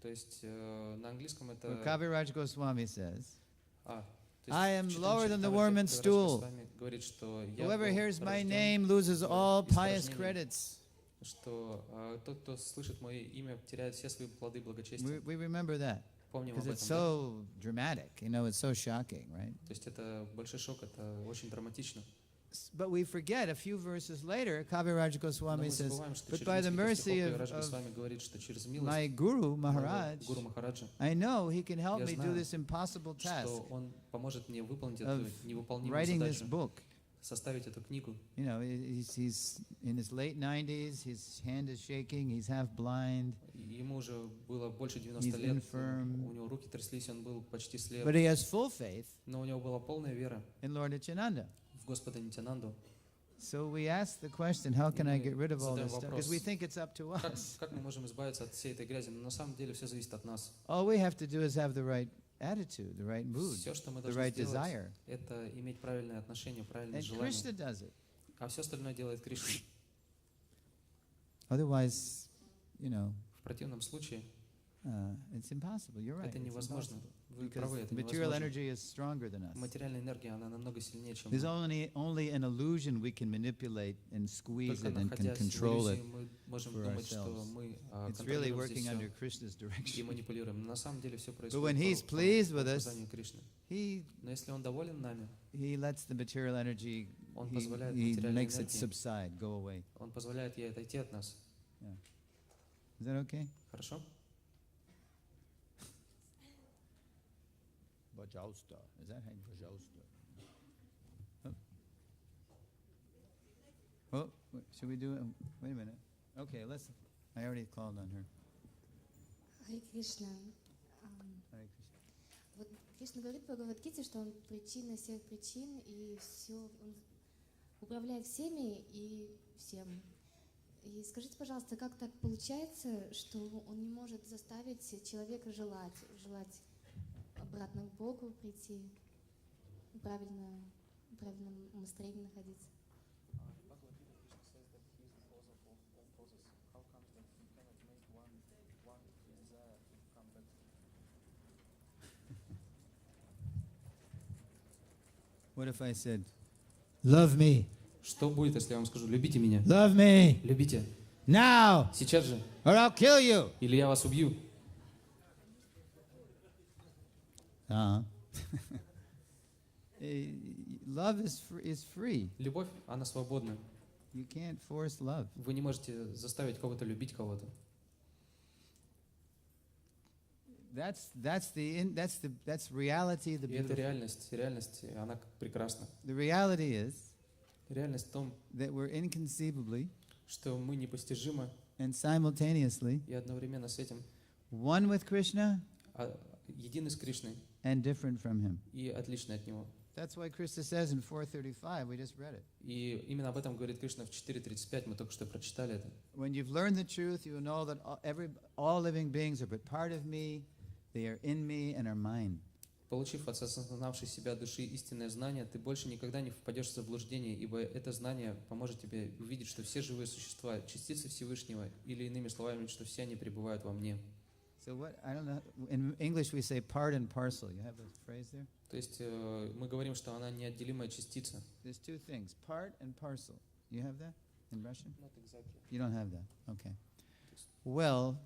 То есть на английском это... where Kaviraj Goswami says, то есть I am в 14 lower than the Кавараджи worm and Каварадж stool. Госвами говорит, что я whoever был hears my рожден, name loses all pious испражнением. credits. что тот, кто слышит мое имя, теряет все свои плоды благочестия. We remember that Помним because об it's этом, да? so dramatic, it's so shocking, right? То есть это большой шок, это очень драматично. But we forget a few verses later, Kaviraj Но Goswami мы says, забываем, что but через by the несколько mercy стихов of Каварадж Госвами говорит, что через my милость Guru, моего Maharaj, Гуру Махараджа, I know he can help Я me do знаю, this impossible task что он поможет мне выполнить of эту невыполнимую writing this задачу, book. составить эту книгу. He's in his late 90s, his hand is shaking, he's half blind, Ему уже было больше 90 He's лет, infirm. у него руки тряслись, он был почти слеп, but he has full faith но у него была полная вера in Lord Nityananda. в Господа Нитянанду. So we ask the question, how can I get rid of all задаем this stuff? Because вопрос. we think it's up to Как, us. как мы можем избавиться от всей этой грязи? Но на самом деле все зависит от нас. All we have to do is have the right attitude, the right mood, Все, что мы the должны right сделать, desire. это иметь правильное отношение, правильное And желание. Krishna does it. А все остальное делает Кришна. Otherwise, В противном случае it's impossible. You're right. это It's невозможно. impossible. Вы Because правы, это material невозможно. energy is stronger than us. Материальная энергия, она намного сильнее, чем There's мы. only an illusion we can manipulate and squeeze Только it and can находясь в control it. иллюзии, мы можем for думать, что ourselves. мы It's really контролируем working здесь under все Krishna's и direction. манипулируем. Но на самом деле все when происходит he's по pleased with us, указанию Кришны. He Но если он доволен нами, lets the material energy, Он he позволяет he материальной makes it энергии. subside, go away. он позволяет ей отойти от нас. Is that okay? Хорошо? Bajausta. Is that how you bajausta? Oh, should we do it? Wait a minute. Okay, I already called on her. Харе Кришна. Hare Krishna. Вот Кришна говорит в Бхагавад-гите, что он причина всех причин, и все, он управляет всеми и всем. И скажите, пожалуйста, как так получается, что он не может заставить человека желать обратно к Богу прийти, правильном настроении находиться? What if I said, love me, Что будет, если я вам скажу, любите меня? love me, Любите. now, Сейчас же. or I'll kill you? Или я вас убью. Love is free. Любовь, она свободна. You can't force love. Вы не можете заставить кого-то любить кого-то. That's reality. The И это beautiful. реальность. Реальность, она прекрасна. The reality is Реальность в том, that we're inconceivably что мы непостижимо and simultaneously и одновременно с этим one with Krishna едины с Кришной and different from him. и отличны от Него. That's why Krishna says in 4:35, we just read it. И именно об этом говорит Кришна в 4.35, мы только что прочитали это. When you've learned the truth, you will know that all living beings are but part of me, they are in me and are mine. Получив от осознавшей себя души истинное знание, ты больше никогда не впадешь в заблуждение, ибо это знание поможет тебе увидеть, что все живые существа — частицы Всевышнего, или иными словами, что все они пребывают во мне. So what, I don't know, in English we say part and parcel. You have a phrase there? То есть мы говорим, что она неотделимая частица. There's two things, part and parcel. You have that in Russian? Not exactly. You don't have that. Okay. Well,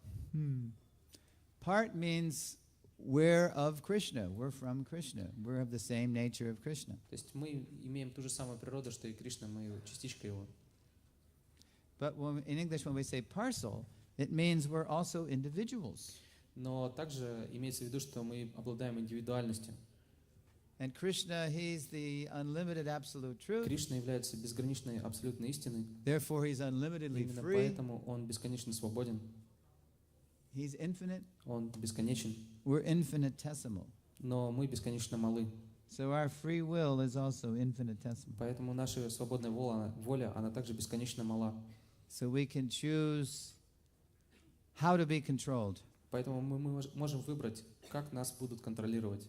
part means we're of Krishna. We're from Krishna. We're of the same nature of Krishna. То есть мы имеем ту же самую природу, что и Кришна, мы частичка Его. But in English, when we say parcel, it means we're also individuals. Но также имеется в виду, что мы обладаем индивидуальностью. And Krishna, he's the unlimited absolute truth. Кришна является безграничной абсолютной истиной. Therefore, he's unlimitedly Именно free. поэтому Он бесконечно свободен. He's infinite. Он бесконечен. We're infinitesimal. Но мы бесконечно малы. So our free will is also infinitesimal. Поэтому наша свободная воля, она также бесконечно мала. So we can choose how to be controlled. Поэтому мы можем выбрать, как нас будут контролировать.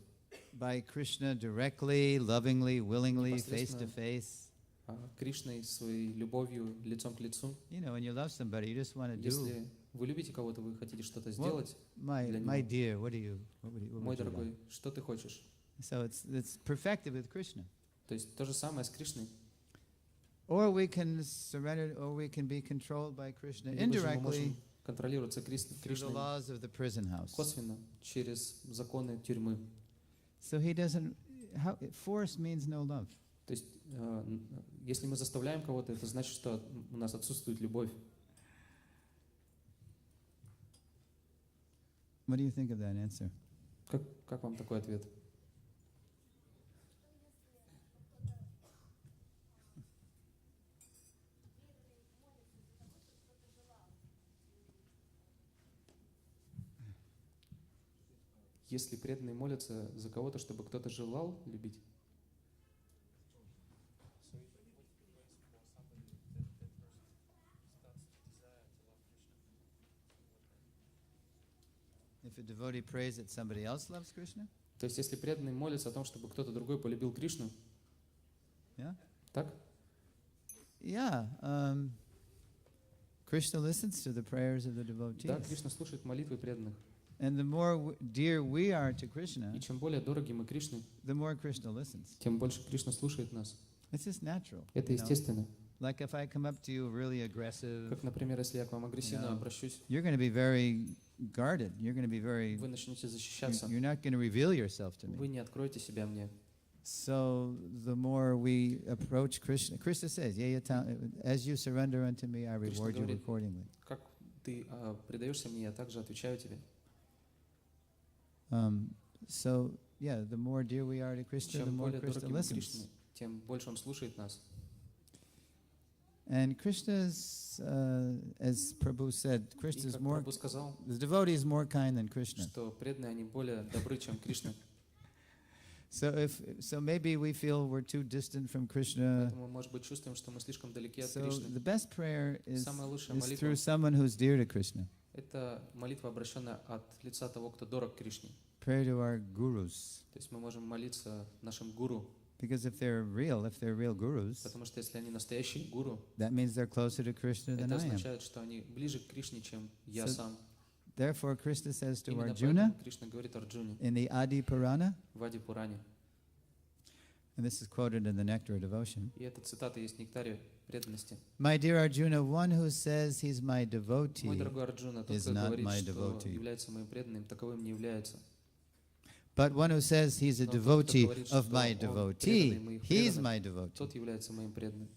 By Krishna directly, lovingly, willingly, face to face. Кришной, своей любовью, лицом к лицу. You know, when you love somebody, you just want to do. Если вы любите кого-то, вы хотите что-то сделать. My dear, what Мой дорогой, что ты хочешь? So it's perfected with Krishna. То есть то же самое с Кришной. Or we can surrender, or we can be controlled by Krishna indirectly контролироваться through the Кришной laws of the prison house. косвенно, через законы тюрьмы. So he doesn't. Force means no love. То есть, если мы заставляем кого-то, это значит, что у нас отсутствует любовь. What do you think of that answer? Как вам такой ответ? Если преданные молятся за кого-то, чтобы кто-то желал любить, If a devotee prays that somebody else loves Krishna, то есть если преданные молятся о том, чтобы кто-то другой полюбил Кришну, yeah, так? yeah, Krishna listens to the prayers of the devotees. Да, Кришна слушает молитвы преданных. And the more dear we are to И Krishna, чем более дороги мы Кришне, the more Krishna listens. тем больше Кришна слушает нас. It's just natural. Это you know? естественно. Like if I come up to you really aggressive, Как, например, если я к вам агрессивно Yeah. обращусь, you're going to be very guarded. You're going to be very. вы начнете защищаться, You're not going to reveal yourself to me. вы не откроете себя мне. So the more we approach Krishna, Krishna says, as you surrender unto me, I Krishna reward you говорит, accordingly. Как ты предаешься мне, я также отвечаю тебе. So, yeah, the more dear we are to Krishna, the Чем more более Krishna дороги мы listens. Кришне, тем больше он слушает нас. And Krishna's, as Prabhu said, И Krishna's как more, Прабху сказал, the devotee is more kind than Krishna. что преданные, они более добры, чем Кришна. So maybe we feel we're too distant from Krishna. Поэтому, может быть, чувствуем, что мы слишком далеки от So Кришны. the best prayer is Самая лучшая through молитва someone who's dear to Krishna. — это молитва, обращенная от лица того, кто дорог Кришне. Pray to our gurus. То есть мы можем молиться нашим гуру, Because if they're real gurus, потому что если они настоящие гуру, that means they're closer to Krishna than это I am. означает, что они ближе к Кришне, чем я So сам. Therefore, Krishna says to Именно Arjuna поэтому Кришна говорит Арджуне in the Adi Purana, в Ади Пуране. And this is quoted in the Nectar of Devotion. И эта цитата есть в нектаре преданности. My dear Arjuna, one who says he's my Мой devotee, дорогой Арджуна, тот, is кто not говорит, my что devotee. является моим преданным, таковым не является. but one who says he's a Но тот, кто devotee говорит, of что my он devotee, преданный моих he's преданных, my devotee. тот является моим преданным.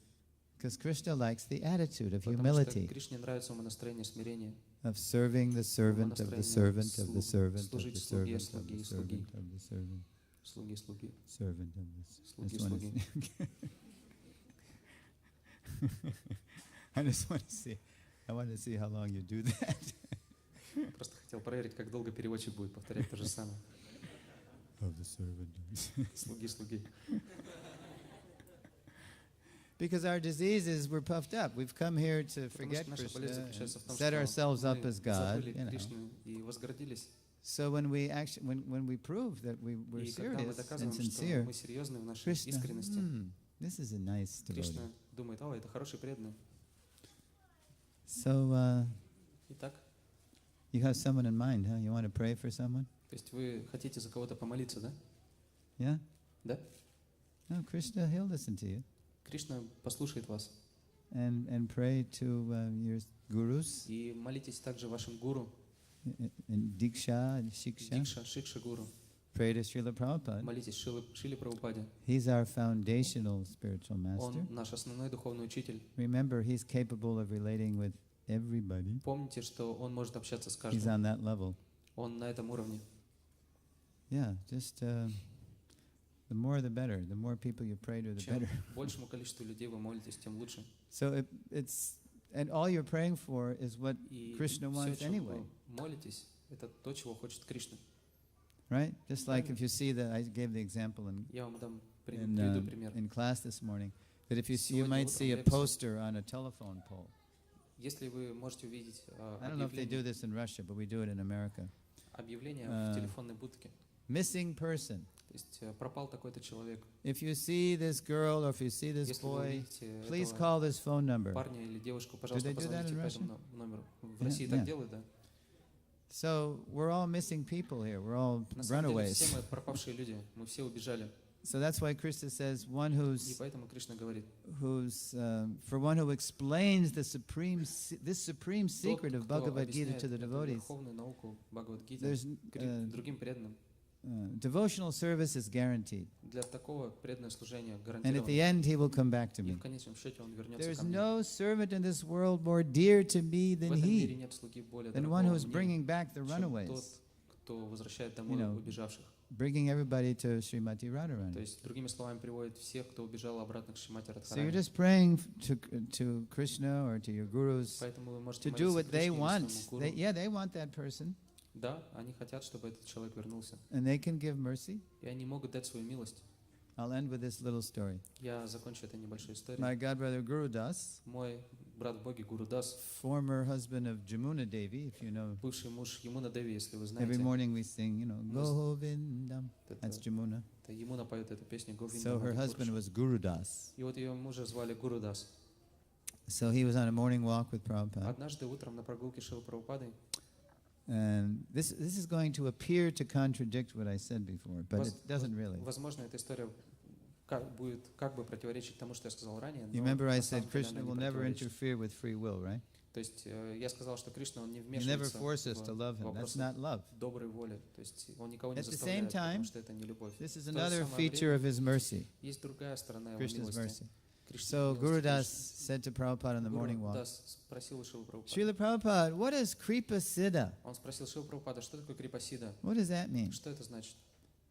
Because Krishna likes the attitude of Потому что humility, Кришне нравится умонастроение смирения, of serving the servant of the servant of the servant of the служить servant слуге, of the слуги, servant of the servant, слуги, servant of the слуги, servant. слуги. I just want to see. I want to see how long you do that. Просто хотел проверить, как долго переводчик будет повторять то же самое. Of the servant. Слуги, слуги. Because our disease is we're puffed up. We've come here to Потому forget что наша болезнь Krishna, заключается в том, set что ourselves up мы as God. забыли You know. Кришну и возгордились. So when we actually, when we prove that we're И когда мы serious and доказываем, что sincere, мы серьезны в нашей Krishna, искренности, this is a nice devotee. Кришна думает, о, это хороший преданный. So Итак, you have someone in mind, huh? You want to pray for someone? то есть вы хотите за кого-то помолиться, да? Yeah? Да? No, Krishna, he'll listen to you. Кришна послушает вас. And pray to your gurus, И молитесь также вашим гуру, and Diksha, and Shiksha. Дикша, Шикша гуру. Pray to Srila Prabhupada. Молитесь Шиле Прабхупаде. He's our foundational spiritual master. Он наш основной духовный учитель. Remember, he's capable of relating with everybody. Помните, что он может общаться с He's каждым. on that level. Он на этом уровне. Yeah, just the more the better. The more people you pray to, the Чем better. большему количеству людей вы молитесь, тем лучше. So it's and all you're praying for is what И Krishna все, wants чем anyway, вы молитесь, это то, чего хочет Кришна. right? Just like if you see that I gave the example Я вам дам in, приведу пример. in class this morning, that if you see, you Сегодня might утром see a лекция. poster on a telephone pole. Если вы можете увидеть I don't know if they do объявление, this in Russia, but we do it in America. объявление А. в телефонной будке, Missing person. то есть пропал такой-то человек. If you see this girl or if you see this Если вы boy, увидите please этого call this phone number. парня или девушку, пожалуйста, they do that позвоните in по этому номеру. В России Yeah. так делают, да? So we're all missing people here. We're all На самом деле все runaways. мы пропавшие люди, мы все убежали. So that's why Krishna says one И who's поэтому Кришна говорит, for one who explains this supreme тот, secret of кто Bhagavad Gita объясняет to the эту devotees, верховную науку Бхагавад-гиты there's другим преданным, devotional service is guaranteed. для такого преданное служение And at the гарантировано. end, he will come back to И me. в конечном счете он вернется There's ко мне. no servant in this world more dear to me В than этом мире he, нет слуги более than one дорогого who's мне, bringing back the чем runaways, тот, кто возвращает домой know, убежавших. bringing everybody to Srimati То Radharani. есть, другими словами, приводит всех, кто убежал обратно к Шримати So you're Радхарани. just praying to Krishna or to your gurus Поэтому вы можете to do молиться what they Кришне или want. своему гуру. They want that person, Да, они хотят, чтобы этот человек вернулся. and they can give mercy. И они могут дать свою милость. I'll end with this little story. Я закончу этой небольшой историей. My godbrother Guru Das, Мой брат в Боге Гуру Дас, former husband of Jamuna Devi, if you know, бывший муж Ямуна Деви, если вы every знаете, morning we sing, Govindam. That's это Jamuna. Ямуна поет эту песню Говинда. So her husband was Guru Das. И вот ее мужа звали Гуру Дас. So he was on a morning walk with Prabhupada. Однажды утром на прогулке Шилы Прабхупады, And this is going to appear to contradict what I said before, but it doesn't really. возможно, эта история будет как бы противоречить тому, что я сказал ранее, You но remember I на said самом деле Krishna она will не never противоречит. interfere with free will, right? То есть я сказал, что Кришна, он не He never вмешивается forces us to в love him. That's вопросы not love. доброй воли. То есть он никого не At the заставляет, same time, потому что это не любовь. This is В то же another самое feature of his mercy, Есть другая сторона его Krishna's милости. mercy. Кришна So милости Guru Das Кришны. said to Prabhupada on the morning Гуру walk, Дас спросил у Шилы Прабхупады. Srila Prabhupada, what is Kripa Siddha? Он спросил Шилы Прабхупада, что такое крипасида? What does that mean? Что это значит?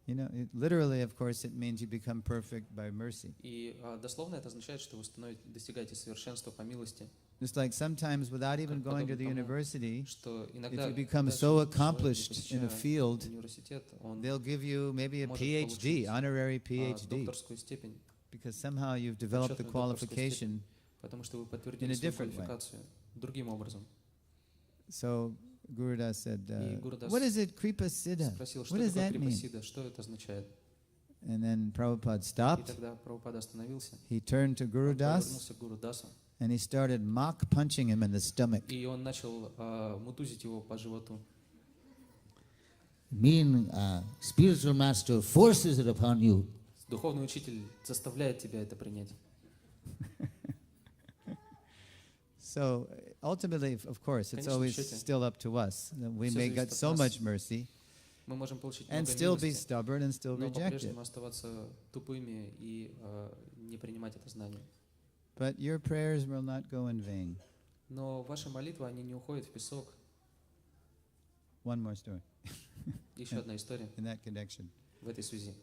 You know, literally, of course, it means you become perfect by mercy. И дословно это означает, что вы достигаете совершенства по милости. Just like sometimes, without even Как going to подобно the тому, university, что if иногда you become даже so человек, accomplished посещая in a field, университет, он they'll give you maybe a может PhD, получить, honorary PhD, докторскую степень, because somehow you've developed the почетную докторскую qualification. потому что вы In подтвердили a свою different way. квалификацию другим образом. So Guru Das said, И Гуру Дас what is it, Kripa Siddha? спросил, что What does такое that mean? крипасида, что это означает? And then Prabhupada И stopped. тогда Прабхупада остановился, He turned to Guru он Das повернулся к Гуру Дасу, and he started mock punching him in the stomach. и он начал мутузить его по животу. Being spiritual master forces it upon you. Духовный учитель заставляет тебя это принять. So ultimately, of course, it's Конечно, в always счете. still up to us. We Всё may зависит get от so нас. much mercy Мы можем получить and много still be милости, stubborn and still но reject it. по-прежнему оставаться тупыми и не принимать это знание. But your prayers will not go in vain. Но ваши молитвы, они не уходят в песок. One more story Еще одна история in that connection. в этой связи.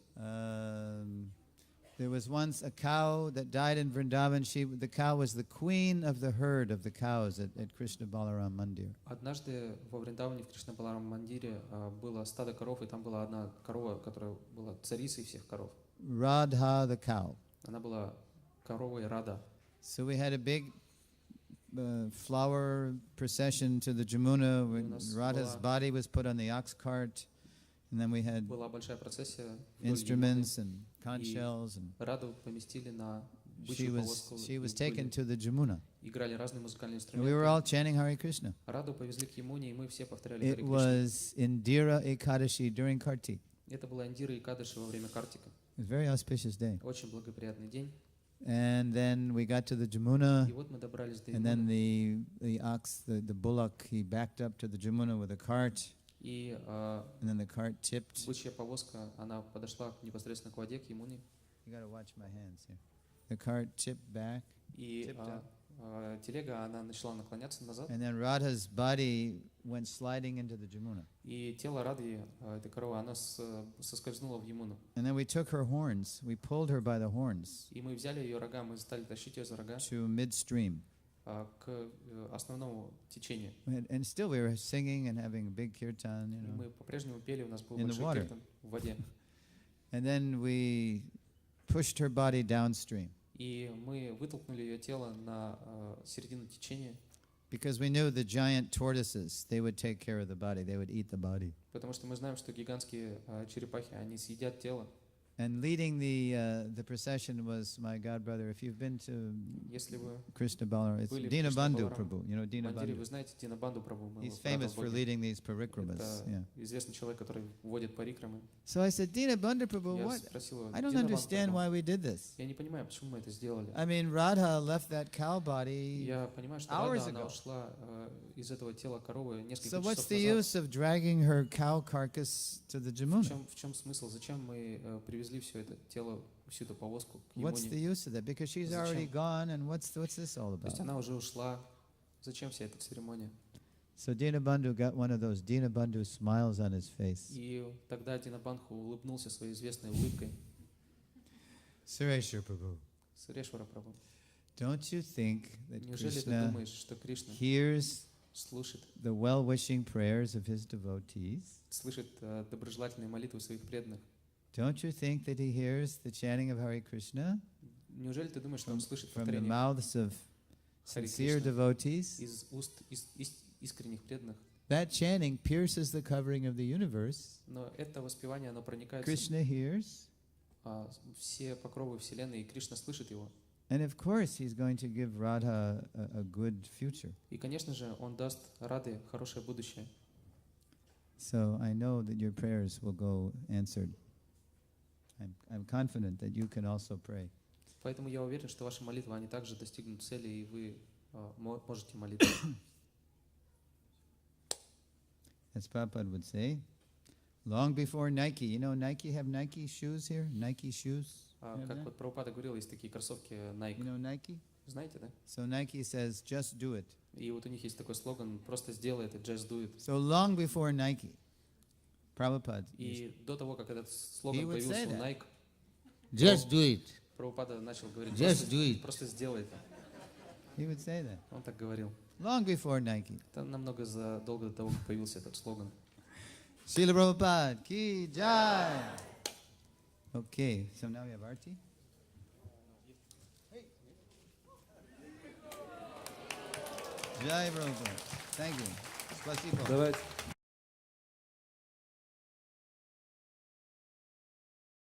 There was once a cow that died in Vrindavan. The cow was the queen of the herd of the cows at Krishna Balaram Mandir. Однажды во Вриндаване в Кришна-Баларам Мандире было стадо коров, и там была одна корова, которая была царицей всех коров. Radha the cow. Она была коровой Рада. So we had a big flower procession to the Jamuna. Radha's body was put on the ox cart, and then we had Была большая процессия. instruments and conch shells, and Раду поместили на she бычью was повозку. taken to the Jamuna. Играли разные музыкальные And we were all инструменты. chanting Hare Krishna. Раду повезли к Ямуне, и мы все повторяли It Харе Кришна. was Indira Ekadashi during Kartik. Это была Индира и Кадыши во время Картика. It was a very auspicious day. Очень благоприятный день. And then we got to the Jamuna, И вот мы добрались до and then Ямуны. the ox, the bullock, he backed up to the Jamuna with a cart, И and then the cart tipped. бычья повозка, она подошла непосредственно к воде, к Ямуне. You gotta watch my hands here. The cart tipped back, И Tipped up. телега, она начала наклоняться назад. and then Radha's body went sliding into the Jamuna. И тело Рады, этой коровы, она соскользнуло в Ямуну. And then we took her horns, we pulled her by the horns И мы взяли ее рога, мы стали тащить ее за рога to midstream. к основному течению. And still we were singing and having a big kirtan, you И know. мы по-прежнему пели, у нас был In the большой water. киртан в воде. And then we pushed her body downstream И мы вытолкнули ее тело на середину течения, because we knew the giant tortoises, they would take care of the body, they would eat the body. потому что мы знаем, что гигантские черепахи, они съедят тело. And leading the procession was my godbrother. If you've been to Если вы Krishna Balaram, it's Были в Dinabandhu Кришна-Баларам Prabhu. You know в Dinabandhu. Мандире, вы знаете Динабанду Прабху, мы He's в Радха famous for Боге. leading these parikramas. Это Yeah. известный человек, который водит парикрамы. So I said, Dinabandhu Prabhu, Я what? спросил его, I don't «Динабанд understand Прабху, why we did this. я не понимаю, почему мы это сделали. I mean, Radha left that cow body. Я понимаю, что hours Рада, она ago. ушла из этого тела коровы несколько So what's часов the назад. use of dragging her cow carcass to the Jamuna? В чем смысл? Зачем мы привезли все это тело, всю эту повозку к What's the Ямуне? use of that? Because she's Зачем? already gone, and what's this all То есть about? она уже ушла. Зачем вся эта церемония? So Dinabandhu got one of those Dinabandhu smiles on his face. И тогда Динабандху улыбнулся своей известной улыбкой. Sureshwar Prabhu, Сурешвара Прабху, don't you think that неужели ты Krishna думаешь, что Кришна hears слышит the well-wishing prayers of his devotees? слышит доброжелательные молитвы своих преданных? Don't you think that he hears the chanting of Hare Krishna Неужели ты думаешь, что он слышит from the повторение mouths of Харе sincere Кришна devotees? из уст искренних преданных? That chanting pierces the covering of the universe. Но это воспевание, оно проникает Krishna hears, все покровы Вселенной, и Кришна слышит его. and of course he's going to give Radha a good future. И, конечно же, он даст Раде хорошее будущее. So I know that your prayers will go answered. I'm confident that you can also pray. Поэтому я уверен, что ваши молитвы, они также достигнут цели, и вы можете молиться. As Prabhupada would say, long before Nike. You know, Nike have Nike shoes here? Nike shoes? You Как know вот Прабхупада говорил, есть такие кроссовки Nike. You know Nike? Знаете, да? So Nike says, just do it. И вот у них есть такой слоган: просто сделай это, just do it. So long before Nike, Prabhupada, И до того, как этот He слоган would say появился у that. Nike, just do it. Прабхупада начал говорить: Just do it. просто сделай это. He would say that. Он так говорил. Long before Nike. Это намного задолго до того, как появился этот слоган. Srila Prabhupada, ki jai. Okay, so now we have Arti. Jai Prabhupada. Thank you. Spasibo. Давайте.